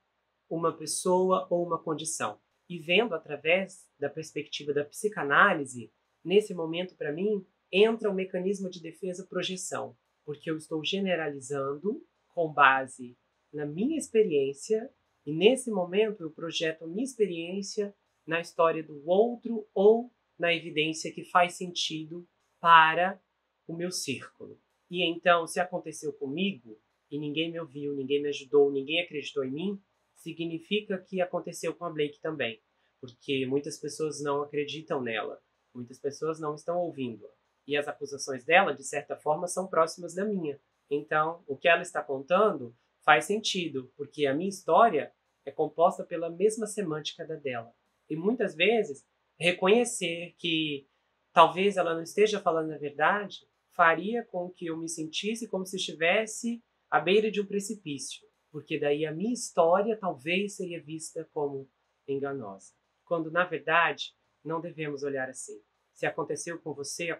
uma pessoa ou uma condição. E vendo através da perspectiva da psicanálise, nesse momento, para mim, entra o mecanismo de defesa-projeção, porque eu estou generalizando com base na minha experiência e nesse momento eu projeto a minha experiência na história do outro ou na evidência que faz sentido para o meu círculo. E então, se aconteceu comigo e ninguém me ouviu, ninguém me ajudou, ninguém acreditou em mim, significa que aconteceu com a Blake também, porque muitas pessoas não acreditam nela, muitas pessoas não estão ouvindo. E as acusações dela, de certa forma, são próximas da minha. Então, o que ela está contando faz sentido, porque a minha história é composta pela mesma semântica da dela. E muitas vezes, reconhecer que talvez ela não esteja falando a verdade faria com que eu me sentisse como se estivesse à beira de um precipício, porque daí a minha história talvez seria vista como enganosa. Quando, na verdade, não devemos olhar assim. Se aconteceu com você,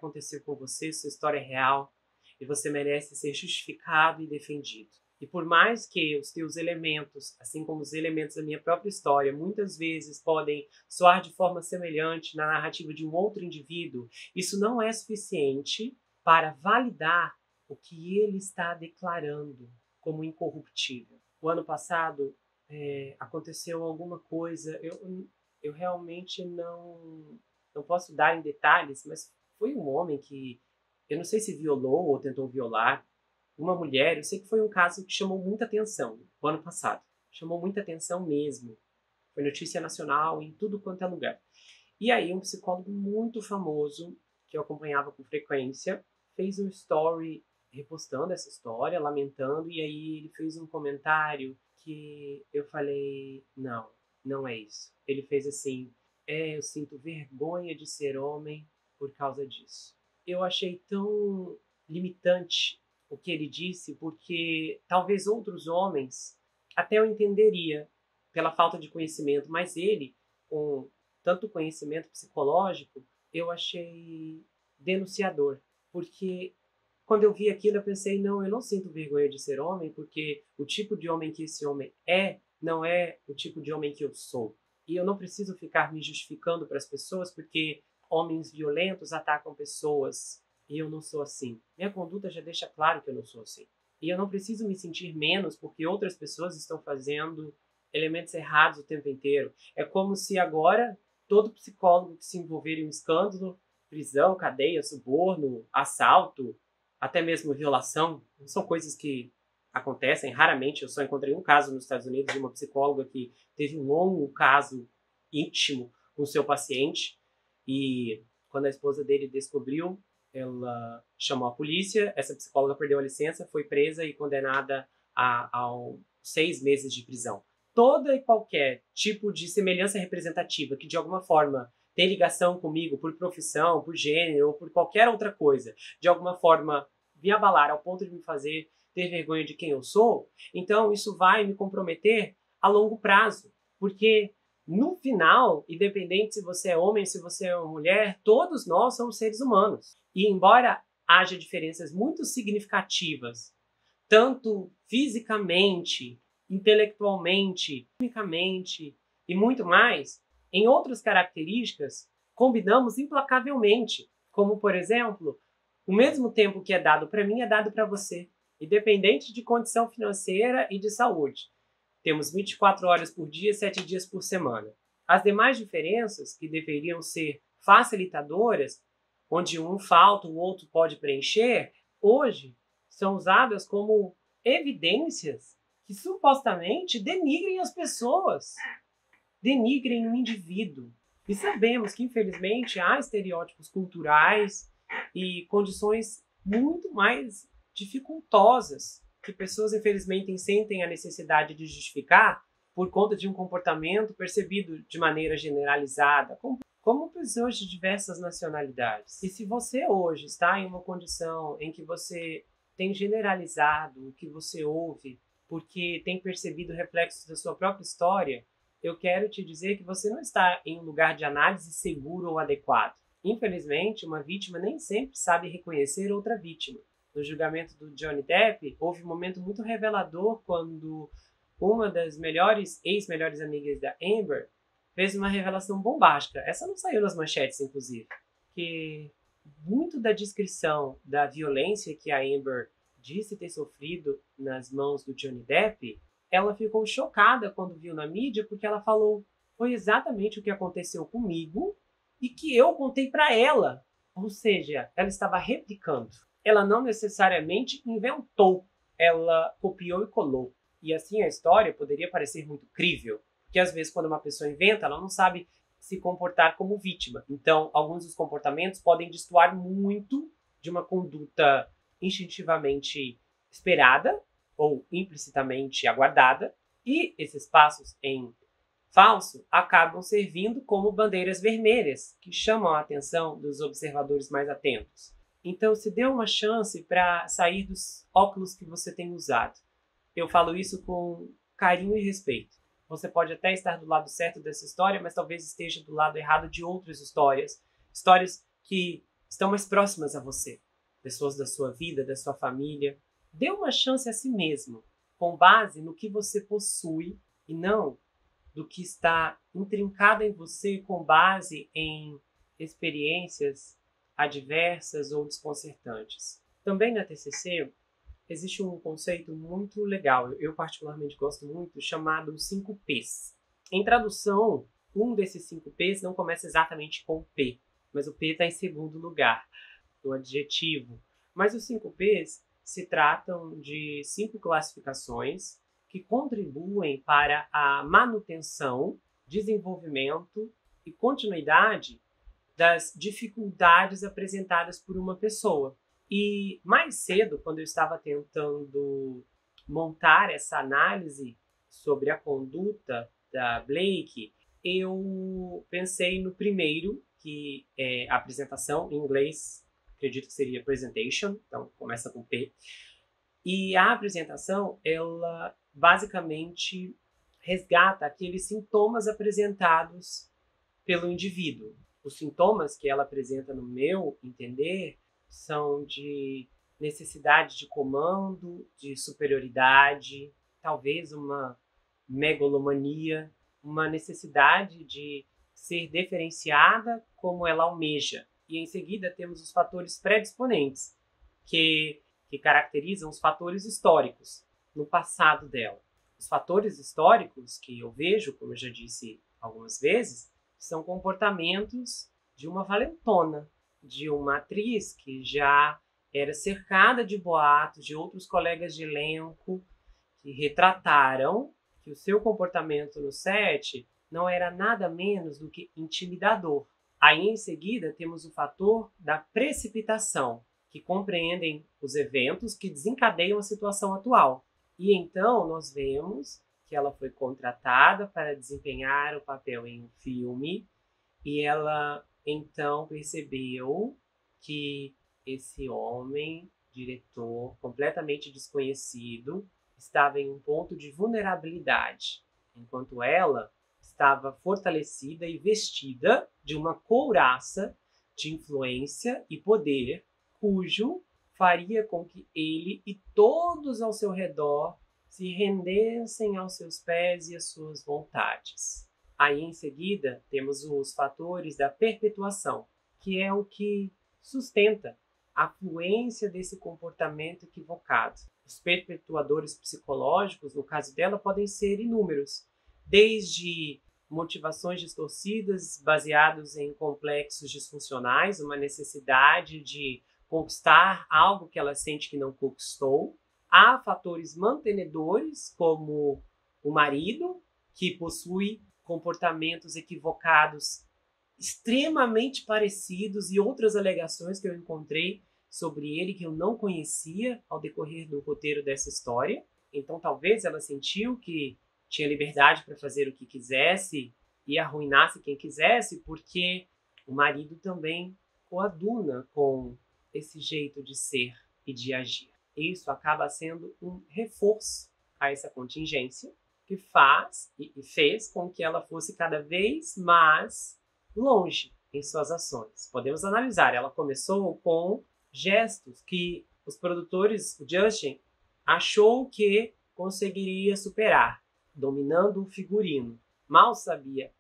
sua história é real e você merece ser justificado e defendido. E por mais que os teus elementos, assim como os elementos da minha própria história, muitas vezes podem soar de forma semelhante na narrativa de um outro indivíduo, isso não é suficiente para validar o que ele está declarando como incorruptível. O ano passado aconteceu alguma coisa, eu realmente não posso dar em detalhes, mas foi um homem que, eu não sei se violou ou tentou violar uma mulher. Eu sei que foi um caso que chamou muita atenção no ano passado. Chamou muita atenção mesmo. Foi notícia nacional em tudo quanto é lugar. E aí um psicólogo muito famoso, que eu acompanhava com frequência, fez um story repostando essa história, lamentando, e aí ele fez um comentário que eu falei, não é isso. Ele fez assim, Eu sinto vergonha de ser homem por causa disso. Eu achei tão limitante o que ele disse, porque talvez outros homens até eu entenderia pela falta de conhecimento, mas ele, com tanto conhecimento psicológico, eu achei denunciador, porque quando eu vi aquilo eu pensei, não, eu não sinto vergonha de ser homem, porque o tipo de homem que esse homem não é o tipo de homem que eu sou. E eu não preciso ficar me justificando para as pessoas, porque homens violentos atacam pessoas e eu não sou assim. Minha conduta já deixa claro que eu não sou assim. E eu não preciso me sentir menos porque outras pessoas estão fazendo elementos errados o tempo inteiro. É como se agora todo psicólogo que se envolver em um escândalo, prisão, cadeia, suborno, assalto, até mesmo violação, são coisas que acontecem raramente. Eu só encontrei um caso nos Estados Unidos de uma psicóloga que teve um longo caso íntimo com seu paciente e quando a esposa dele descobriu, ela chamou a polícia, essa psicóloga perdeu a licença, foi presa e condenada a 6 meses de prisão. Toda e qualquer tipo de semelhança representativa que de alguma forma tem ligação comigo por profissão, por gênero ou por qualquer outra coisa, de alguma forma me abalar ao ponto de me fazer ter vergonha de quem eu sou, então isso vai me comprometer a longo prazo, porque no final, independente se você é homem, se você é uma mulher, todos nós somos seres humanos. E embora haja diferenças muito significativas, tanto fisicamente, intelectualmente, quimicamente e muito mais, em outras características, combinamos implacavelmente, como, por exemplo, o mesmo tempo que é dado para mim é dado para você, independente de condição financeira e de saúde. Temos 24 horas por dia, 7 dias por semana. As demais diferenças, que deveriam ser facilitadoras, onde um falta, o outro pode preencher, hoje são usadas como evidências que supostamente denigrem as pessoas, denigrem o indivíduo. E sabemos que, infelizmente, há estereótipos culturais e condições muito mais dificultosas que pessoas, infelizmente, sentem a necessidade de justificar por conta de um comportamento percebido de maneira generalizada, como pessoas de diversas nacionalidades. E se você hoje está em uma condição em que você tem generalizado o que você ouve porque tem percebido reflexos da sua própria história, eu quero te dizer que você não está em um lugar de análise seguro ou adequado. Infelizmente, uma vítima nem sempre sabe reconhecer outra vítima. No julgamento do Johnny Depp, houve um momento muito revelador quando uma das ex-melhores amigas da Amber fez uma revelação bombástica. Essa não saiu nas manchetes, inclusive. Que muito da descrição da violência que a Amber disse ter sofrido nas mãos do Johnny Depp, ela ficou chocada quando viu na mídia, porque ela falou: foi exatamente o que aconteceu comigo e que eu contei para ela. Ou seja, ela estava replicando. Ela não necessariamente inventou, ela copiou e colou. E assim a história poderia parecer muito crível, porque às vezes quando uma pessoa inventa, ela não sabe se comportar como vítima. Então, alguns dos comportamentos podem destoar muito de uma conduta instintivamente esperada ou implicitamente aguardada, e esses passos em falso acabam servindo como bandeiras vermelhas que chamam a atenção dos observadores mais atentos. Então, se dê uma chance para sair dos óculos que você tem usado. Eu falo isso com carinho e respeito. Você pode até estar do lado certo dessa história, mas talvez esteja do lado errado de outras histórias. Histórias que estão mais próximas a você. Pessoas da sua vida, da sua família. Dê uma chance a si mesmo, com base no que você possui e não do que está intrincado em você com base em experiências adversas ou desconcertantes. Também na TCC existe um conceito muito legal, eu particularmente gosto muito, chamado 5 P's. Em tradução, um desses 5 P's não começa exatamente com P, mas o P está em segundo lugar, no adjetivo. Mas os 5 P's se tratam de 5 classificações que contribuem para a manutenção, desenvolvimento e continuidade das dificuldades apresentadas por uma pessoa. E mais cedo, quando eu estava tentando montar essa análise sobre a conduta da Blake, eu pensei no primeiro, que é a apresentação, em inglês, acredito que seria presentation, então começa com P. E a apresentação, ela basicamente resgata aqueles sintomas apresentados pelo indivíduo. Os sintomas que ela apresenta, no meu entender, são de necessidade de comando, de superioridade, talvez uma megalomania, uma necessidade de ser diferenciada como ela almeja. E em seguida temos os fatores predisponentes, que caracterizam os fatores históricos no passado dela. Os fatores históricos que eu vejo, como eu já disse algumas vezes, são comportamentos de uma valentona, de uma atriz que já era cercada de boatos, de outros colegas de elenco que retrataram que o seu comportamento no set não era nada menos do que intimidador. Aí, em seguida, temos o fator da precipitação, que compreendem os eventos que desencadeiam a situação atual. E então nós vemos que ela foi contratada para desempenhar o papel em um filme e ela então percebeu que esse homem, diretor completamente desconhecido, estava em um ponto de vulnerabilidade, enquanto ela estava fortalecida e vestida de uma couraça de influência e poder, cujo faria com que ele e todos ao seu redor se rendessem aos seus pés e às suas vontades. Aí, em seguida, temos os fatores da perpetuação, que é o que sustenta a fluência desse comportamento equivocado. Os perpetuadores psicológicos, no caso dela, podem ser inúmeros, desde motivações distorcidas baseadas em complexos disfuncionais, uma necessidade de conquistar algo que ela sente que não conquistou. Há fatores mantenedores, como o marido, que possui comportamentos equivocados extremamente parecidos, e outras alegações que eu encontrei sobre ele que eu não conhecia ao decorrer do roteiro dessa história. Então talvez ela sentiu que tinha liberdade para fazer o que quisesse e arruinasse quem quisesse, porque o marido também coaduna com esse jeito de ser e de agir. Isso acaba sendo um reforço a essa contingência, que faz e fez com que ela fosse cada vez mais longe em suas ações. Podemos analisar, ela começou com gestos que os produtores, o Justin, achou que conseguiria superar, dominando o figurino. Mal sabia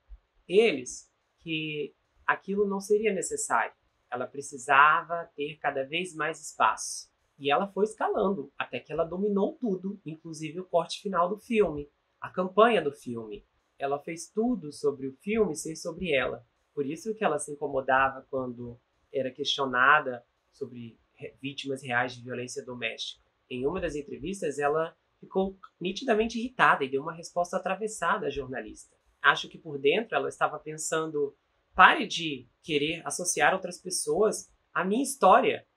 eles que aquilo não seria necessário. Ela precisava ter cada vez mais espaço. E ela foi escalando, até que ela dominou tudo, inclusive o corte final do filme, a campanha do filme. Ela fez tudo sobre o filme ser sobre ela. Por isso que ela se incomodava quando era questionada sobre vítimas reais de violência doméstica. Em uma das entrevistas, ela ficou nitidamente irritada e deu uma resposta atravessada à jornalista. Acho que por dentro ela estava pensando: pare de querer associar outras pessoas à minha história.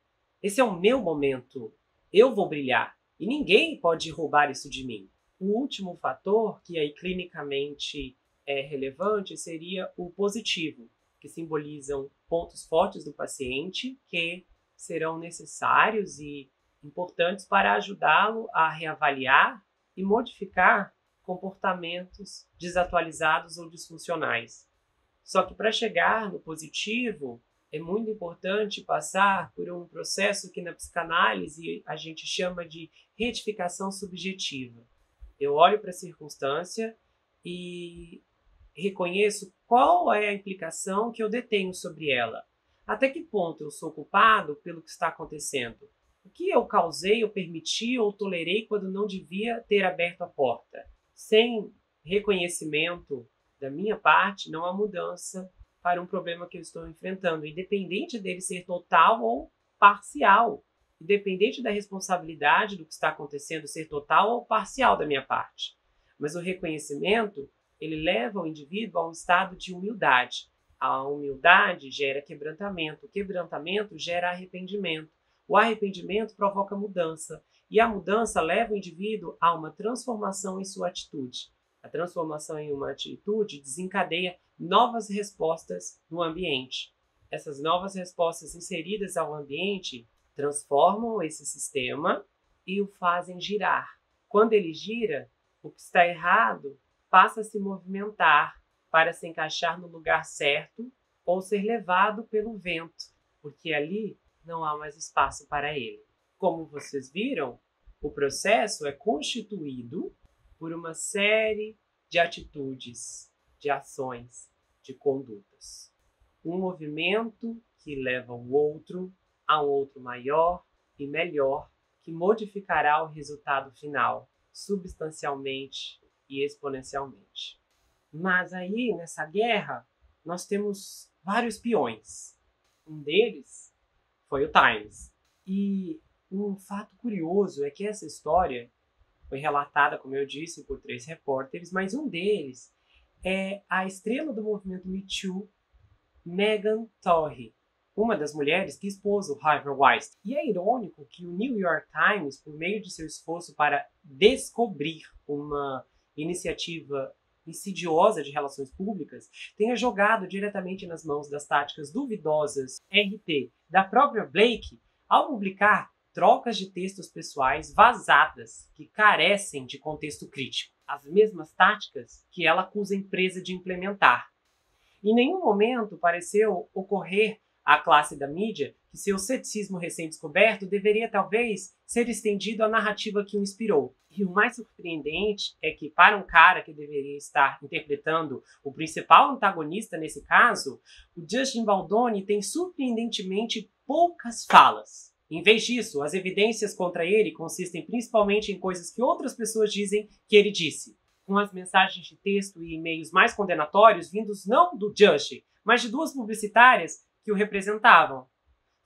Esse é o meu momento. Eu vou brilhar. E ninguém pode roubar isso de mim. O último fator, que aí clinicamente é relevante, seria o positivo, que simbolizam pontos fortes do paciente que serão necessários e importantes para ajudá-lo a reavaliar e modificar comportamentos desatualizados ou disfuncionais. Só que para chegar no positivo, é muito importante passar por um processo que na psicanálise a gente chama de retificação subjetiva. Eu olho para a circunstância e reconheço qual é a implicação que eu detenho sobre ela. Até que ponto eu sou culpado pelo que está acontecendo? O que eu causei, ou permiti, ou tolerei quando não devia ter aberto a porta? Sem reconhecimento da minha parte, não há mudança para um problema que eu estou enfrentando, independente dele ser total ou parcial, independente da responsabilidade do que está acontecendo ser total ou parcial da minha parte. Mas o reconhecimento, ele leva o indivíduo a um estado de humildade. A humildade gera quebrantamento, o quebrantamento gera arrependimento. O arrependimento provoca mudança, e a mudança leva o indivíduo a uma transformação em sua atitude. A transformação em uma atitude desencadeia novas respostas no ambiente. Essas novas respostas inseridas ao ambiente transformam esse sistema e o fazem girar. Quando ele gira, o que está errado passa a se movimentar para se encaixar no lugar certo ou ser levado pelo vento, porque ali não há mais espaço para ele. Como vocês viram, o processo é constituído por uma série de atitudes, de ações, de condutas. Um movimento que leva o outro a um outro maior e melhor, que modificará o resultado final, substancialmente e exponencialmente. Mas aí, nessa guerra, nós temos vários peões. Um deles foi o Times. E um fato curioso é que essa história foi relatada, como eu disse, por 3 repórteres, mas um deles é a estrela do movimento Me Too, Megan Tohey, uma das mulheres que expôs o Harvey Weinstein. E é irônico que o New York Times, por meio de seu esforço para descobrir uma iniciativa insidiosa de relações públicas, tenha jogado diretamente nas mãos das táticas duvidosas RT da própria Blake ao publicar trocas de textos pessoais vazadas que carecem de contexto crítico. As mesmas táticas que ela acusa a empresa de implementar. Em nenhum momento pareceu ocorrer à classe da mídia que seu ceticismo recém-descoberto deveria talvez ser estendido à narrativa que o inspirou. E o mais surpreendente é que, para um cara que deveria estar interpretando o principal antagonista nesse caso, o Justin Baldoni tem surpreendentemente poucas falas. Em vez disso, as evidências contra ele consistem principalmente em coisas que outras pessoas dizem que ele disse, com as mensagens de texto e e-mails mais condenatórios vindos não do Justin, mas de 2 publicitárias que o representavam.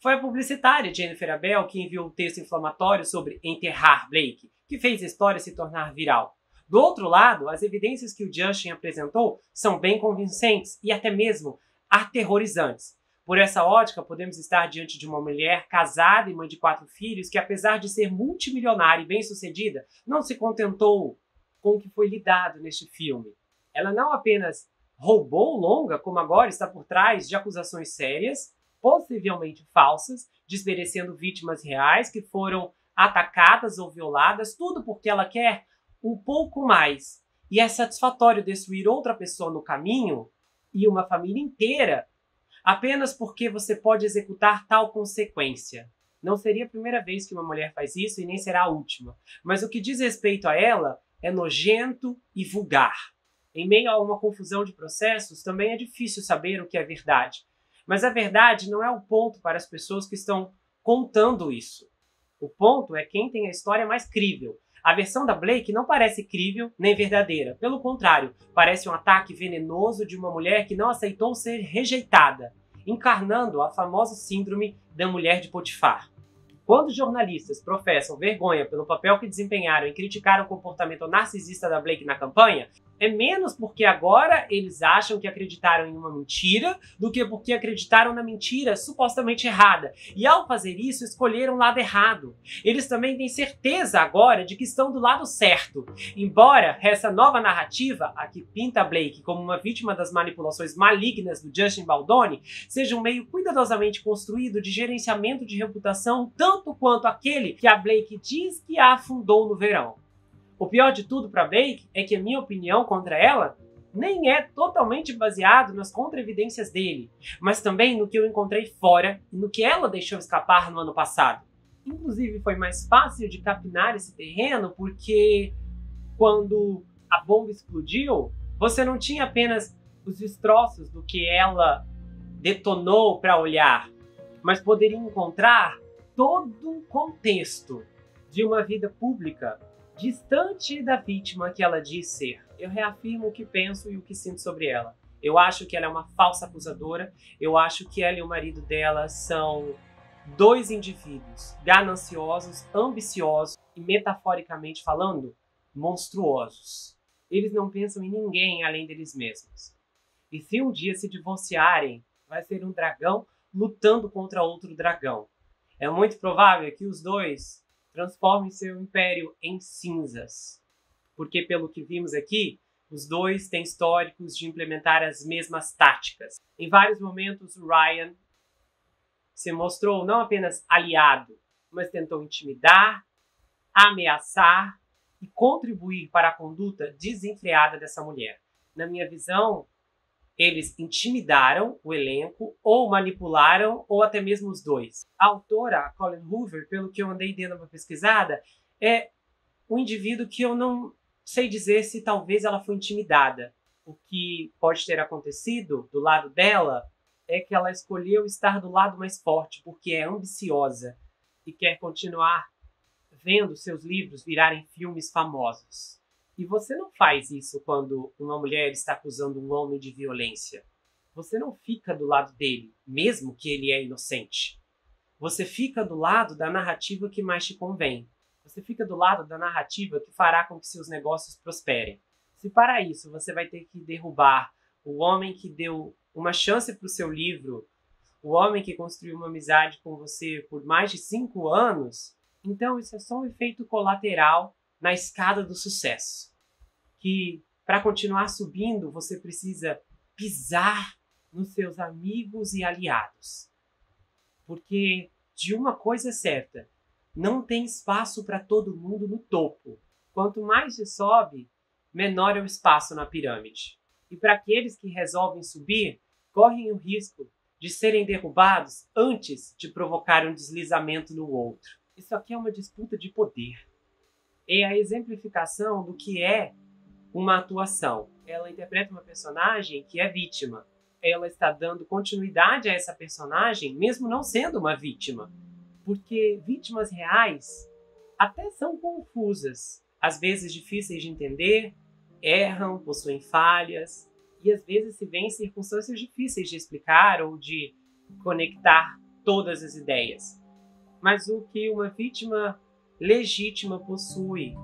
Foi a publicitária Jennifer Abel que enviou o texto inflamatório sobre enterrar Blake, que fez a história se tornar viral. Do outro lado, as evidências que o Justin apresentou são bem convincentes e até mesmo aterrorizantes. Por essa ótica, podemos estar diante de uma mulher casada e mãe de 4 filhos que, apesar de ser multimilionária e bem-sucedida, não se contentou com o que foi lhe dado neste filme. Ela não apenas roubou o longa, como agora está por trás de acusações sérias, possivelmente falsas, desmerecendo vítimas reais que foram atacadas ou violadas, tudo porque ela quer um pouco mais. E é satisfatório destruir outra pessoa no caminho e uma família inteira apenas porque você pode executar tal consequência. Não seria a primeira vez que uma mulher faz isso e nem será a última. Mas o que diz respeito a ela é nojento e vulgar. Em meio a uma confusão de processos, também é difícil saber o que é verdade. Mas a verdade não é o ponto para as pessoas que estão contando isso. O ponto é quem tem a história mais crível. A versão da Blake não parece crível nem verdadeira. Pelo contrário, parece um ataque venenoso de uma mulher que não aceitou ser rejeitada, encarnando a famosa síndrome da mulher de Potifar. Quando jornalistas professam vergonha pelo papel que desempenharam em criticar o comportamento narcisista da Blake na campanha, é menos porque agora eles acham que acreditaram em uma mentira do que porque acreditaram na mentira supostamente errada. E ao fazer isso, escolheram o lado errado. Eles também têm certeza agora de que estão do lado certo. Embora essa nova narrativa, a que pinta a Blake como uma vítima das manipulações malignas do Justin Baldoni, seja um meio cuidadosamente construído de gerenciamento de reputação tanto quanto aquele que a Blake diz que a afundou no verão. O pior de tudo para Blake é que a minha opinião contra ela nem é totalmente baseado nas contra-evidências dele, mas também no que eu encontrei fora e no que ela deixou escapar no ano passado. Inclusive foi mais fácil de capinar esse terreno porque quando a bomba explodiu, você não tinha apenas os destroços do que ela detonou para olhar, mas poderia encontrar todo um contexto de uma vida pública distante da vítima que ela diz ser. Eu reafirmo o que penso e o que sinto sobre ela. Eu acho que ela é uma falsa acusadora. Eu acho que ela e o marido dela são 2 indivíduos gananciosos, ambiciosos e, metaforicamente falando, monstruosos. Eles não pensam em ninguém além deles mesmos. E se um dia se divorciarem, vai ser um dragão lutando contra outro dragão. É muito provável que os 2 transformem seu império em cinzas. Porque, pelo que vimos aqui, Os dois têm históricos de implementar as mesmas táticas. Em vários momentos, o Ryan se mostrou não apenas aliado, mas tentou intimidar, ameaçar e contribuir para a conduta desenfreada dessa mulher. Na minha visão, eles intimidaram o elenco, ou manipularam, ou até mesmo os dois. A autora, Colleen Hoover, pelo que eu andei dando uma pesquisada, é um indivíduo que eu não sei dizer se talvez ela foi intimidada. O que pode ter acontecido do lado dela é que ela escolheu estar do lado mais forte, porque é ambiciosa e quer continuar vendo seus livros virarem filmes famosos. E você não faz isso quando uma mulher está acusando um homem de violência. Você não fica do lado dele, mesmo que ele é inocente. Você fica do lado da narrativa que mais te convém. Você fica do lado da narrativa que fará com que seus negócios prosperem. Se para isso você vai ter que derrubar o homem que deu uma chance para o seu livro, o homem que construiu uma amizade com você por mais de 5 anos, então isso é só um efeito colateral na escada do sucesso. Que para continuar subindo você precisa pisar nos seus amigos e aliados. Porque de uma coisa é certa, não tem espaço para todo mundo no topo. Quanto mais se sobe, menor é o espaço na pirâmide. E para aqueles que resolvem subir, correm o risco de serem derrubados antes de provocar um deslizamento no outro. Isso aqui é uma disputa de poder. É a exemplificação do que é uma atuação. Ela interpreta uma personagem que é vítima. Ela está dando continuidade a essa personagem, mesmo não sendo uma vítima. Porque vítimas reais até são confusas, às vezes difíceis de entender, erram, possuem falhas, e às vezes se veem em circunstâncias difíceis de explicar ou de conectar todas as ideias. Mas o que uma vítima legítima possui,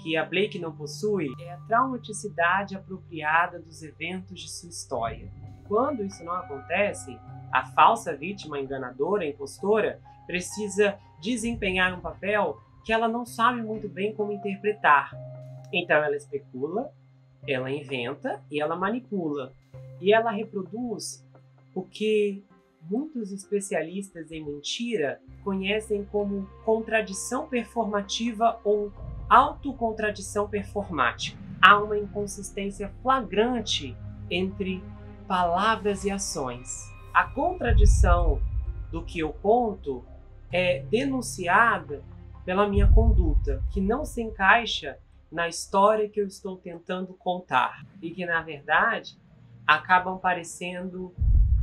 que a Blake não possui, é a traumaticidade apropriada dos eventos de sua história. Quando isso não acontece, a falsa vítima enganadora, impostora, precisa desempenhar um papel que ela não sabe muito bem como interpretar. Então ela especula, ela inventa e ela manipula. E ela reproduz o que muitos especialistas em mentira conhecem como contradição performativa ou autocontradição performática. Há uma inconsistência flagrante entre palavras e ações. A contradição do que eu conto é denunciada pela minha conduta, que não se encaixa na história que eu estou tentando contar e que, na verdade, acabam parecendo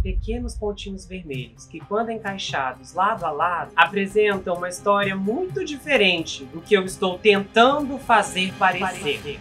pequenos pontinhos vermelhos que, quando encaixados lado a lado, apresentam uma história muito diferente do que eu estou tentando fazer parecer.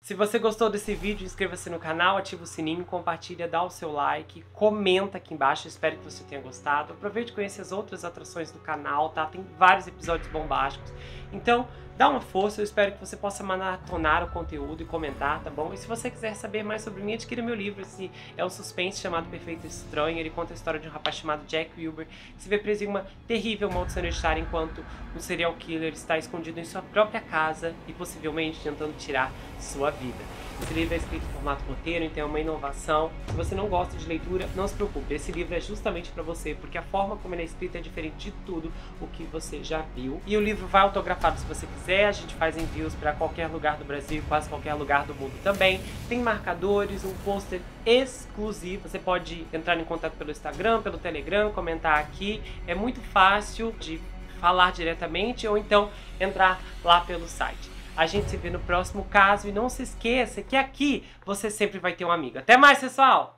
Se você gostou desse vídeo, inscreva-se no canal, ativa o sininho, compartilha, dá o seu like, comenta aqui embaixo, espero que você tenha gostado. Aproveite e conheça as outras atrações do canal, tá? Tem vários episódios bombásticos. Então, dá uma força, eu espero que você possa maratonar o conteúdo e comentar, tá bom? E se você quiser saber mais sobre mim, adquira meu livro. Esse é um suspense chamado Perfeito Estranho. Ele conta a história de um rapaz chamado Jack Wilbur, que se vê preso em uma terrível maldição hereditária enquanto um serial killer está escondido em sua própria casa e possivelmente tentando tirar sua vida. Esse livro é escrito em formato roteiro, então é uma inovação. Se você não gosta de leitura, não se preocupe. Esse livro é justamente para você, porque a forma como ele é escrito é diferente de tudo o que você já viu. E o livro vai autografado se você quiser. A gente faz envios para qualquer lugar do Brasil, quase qualquer lugar do mundo também. Tem marcadores, um pôster exclusivo. Você pode entrar em contato pelo Instagram, pelo Telegram, comentar aqui. É muito fácil de falar diretamente ou então entrar lá pelo site. A gente se vê no próximo caso e não se esqueça que aqui você sempre vai ter um amigo. Até mais, pessoal!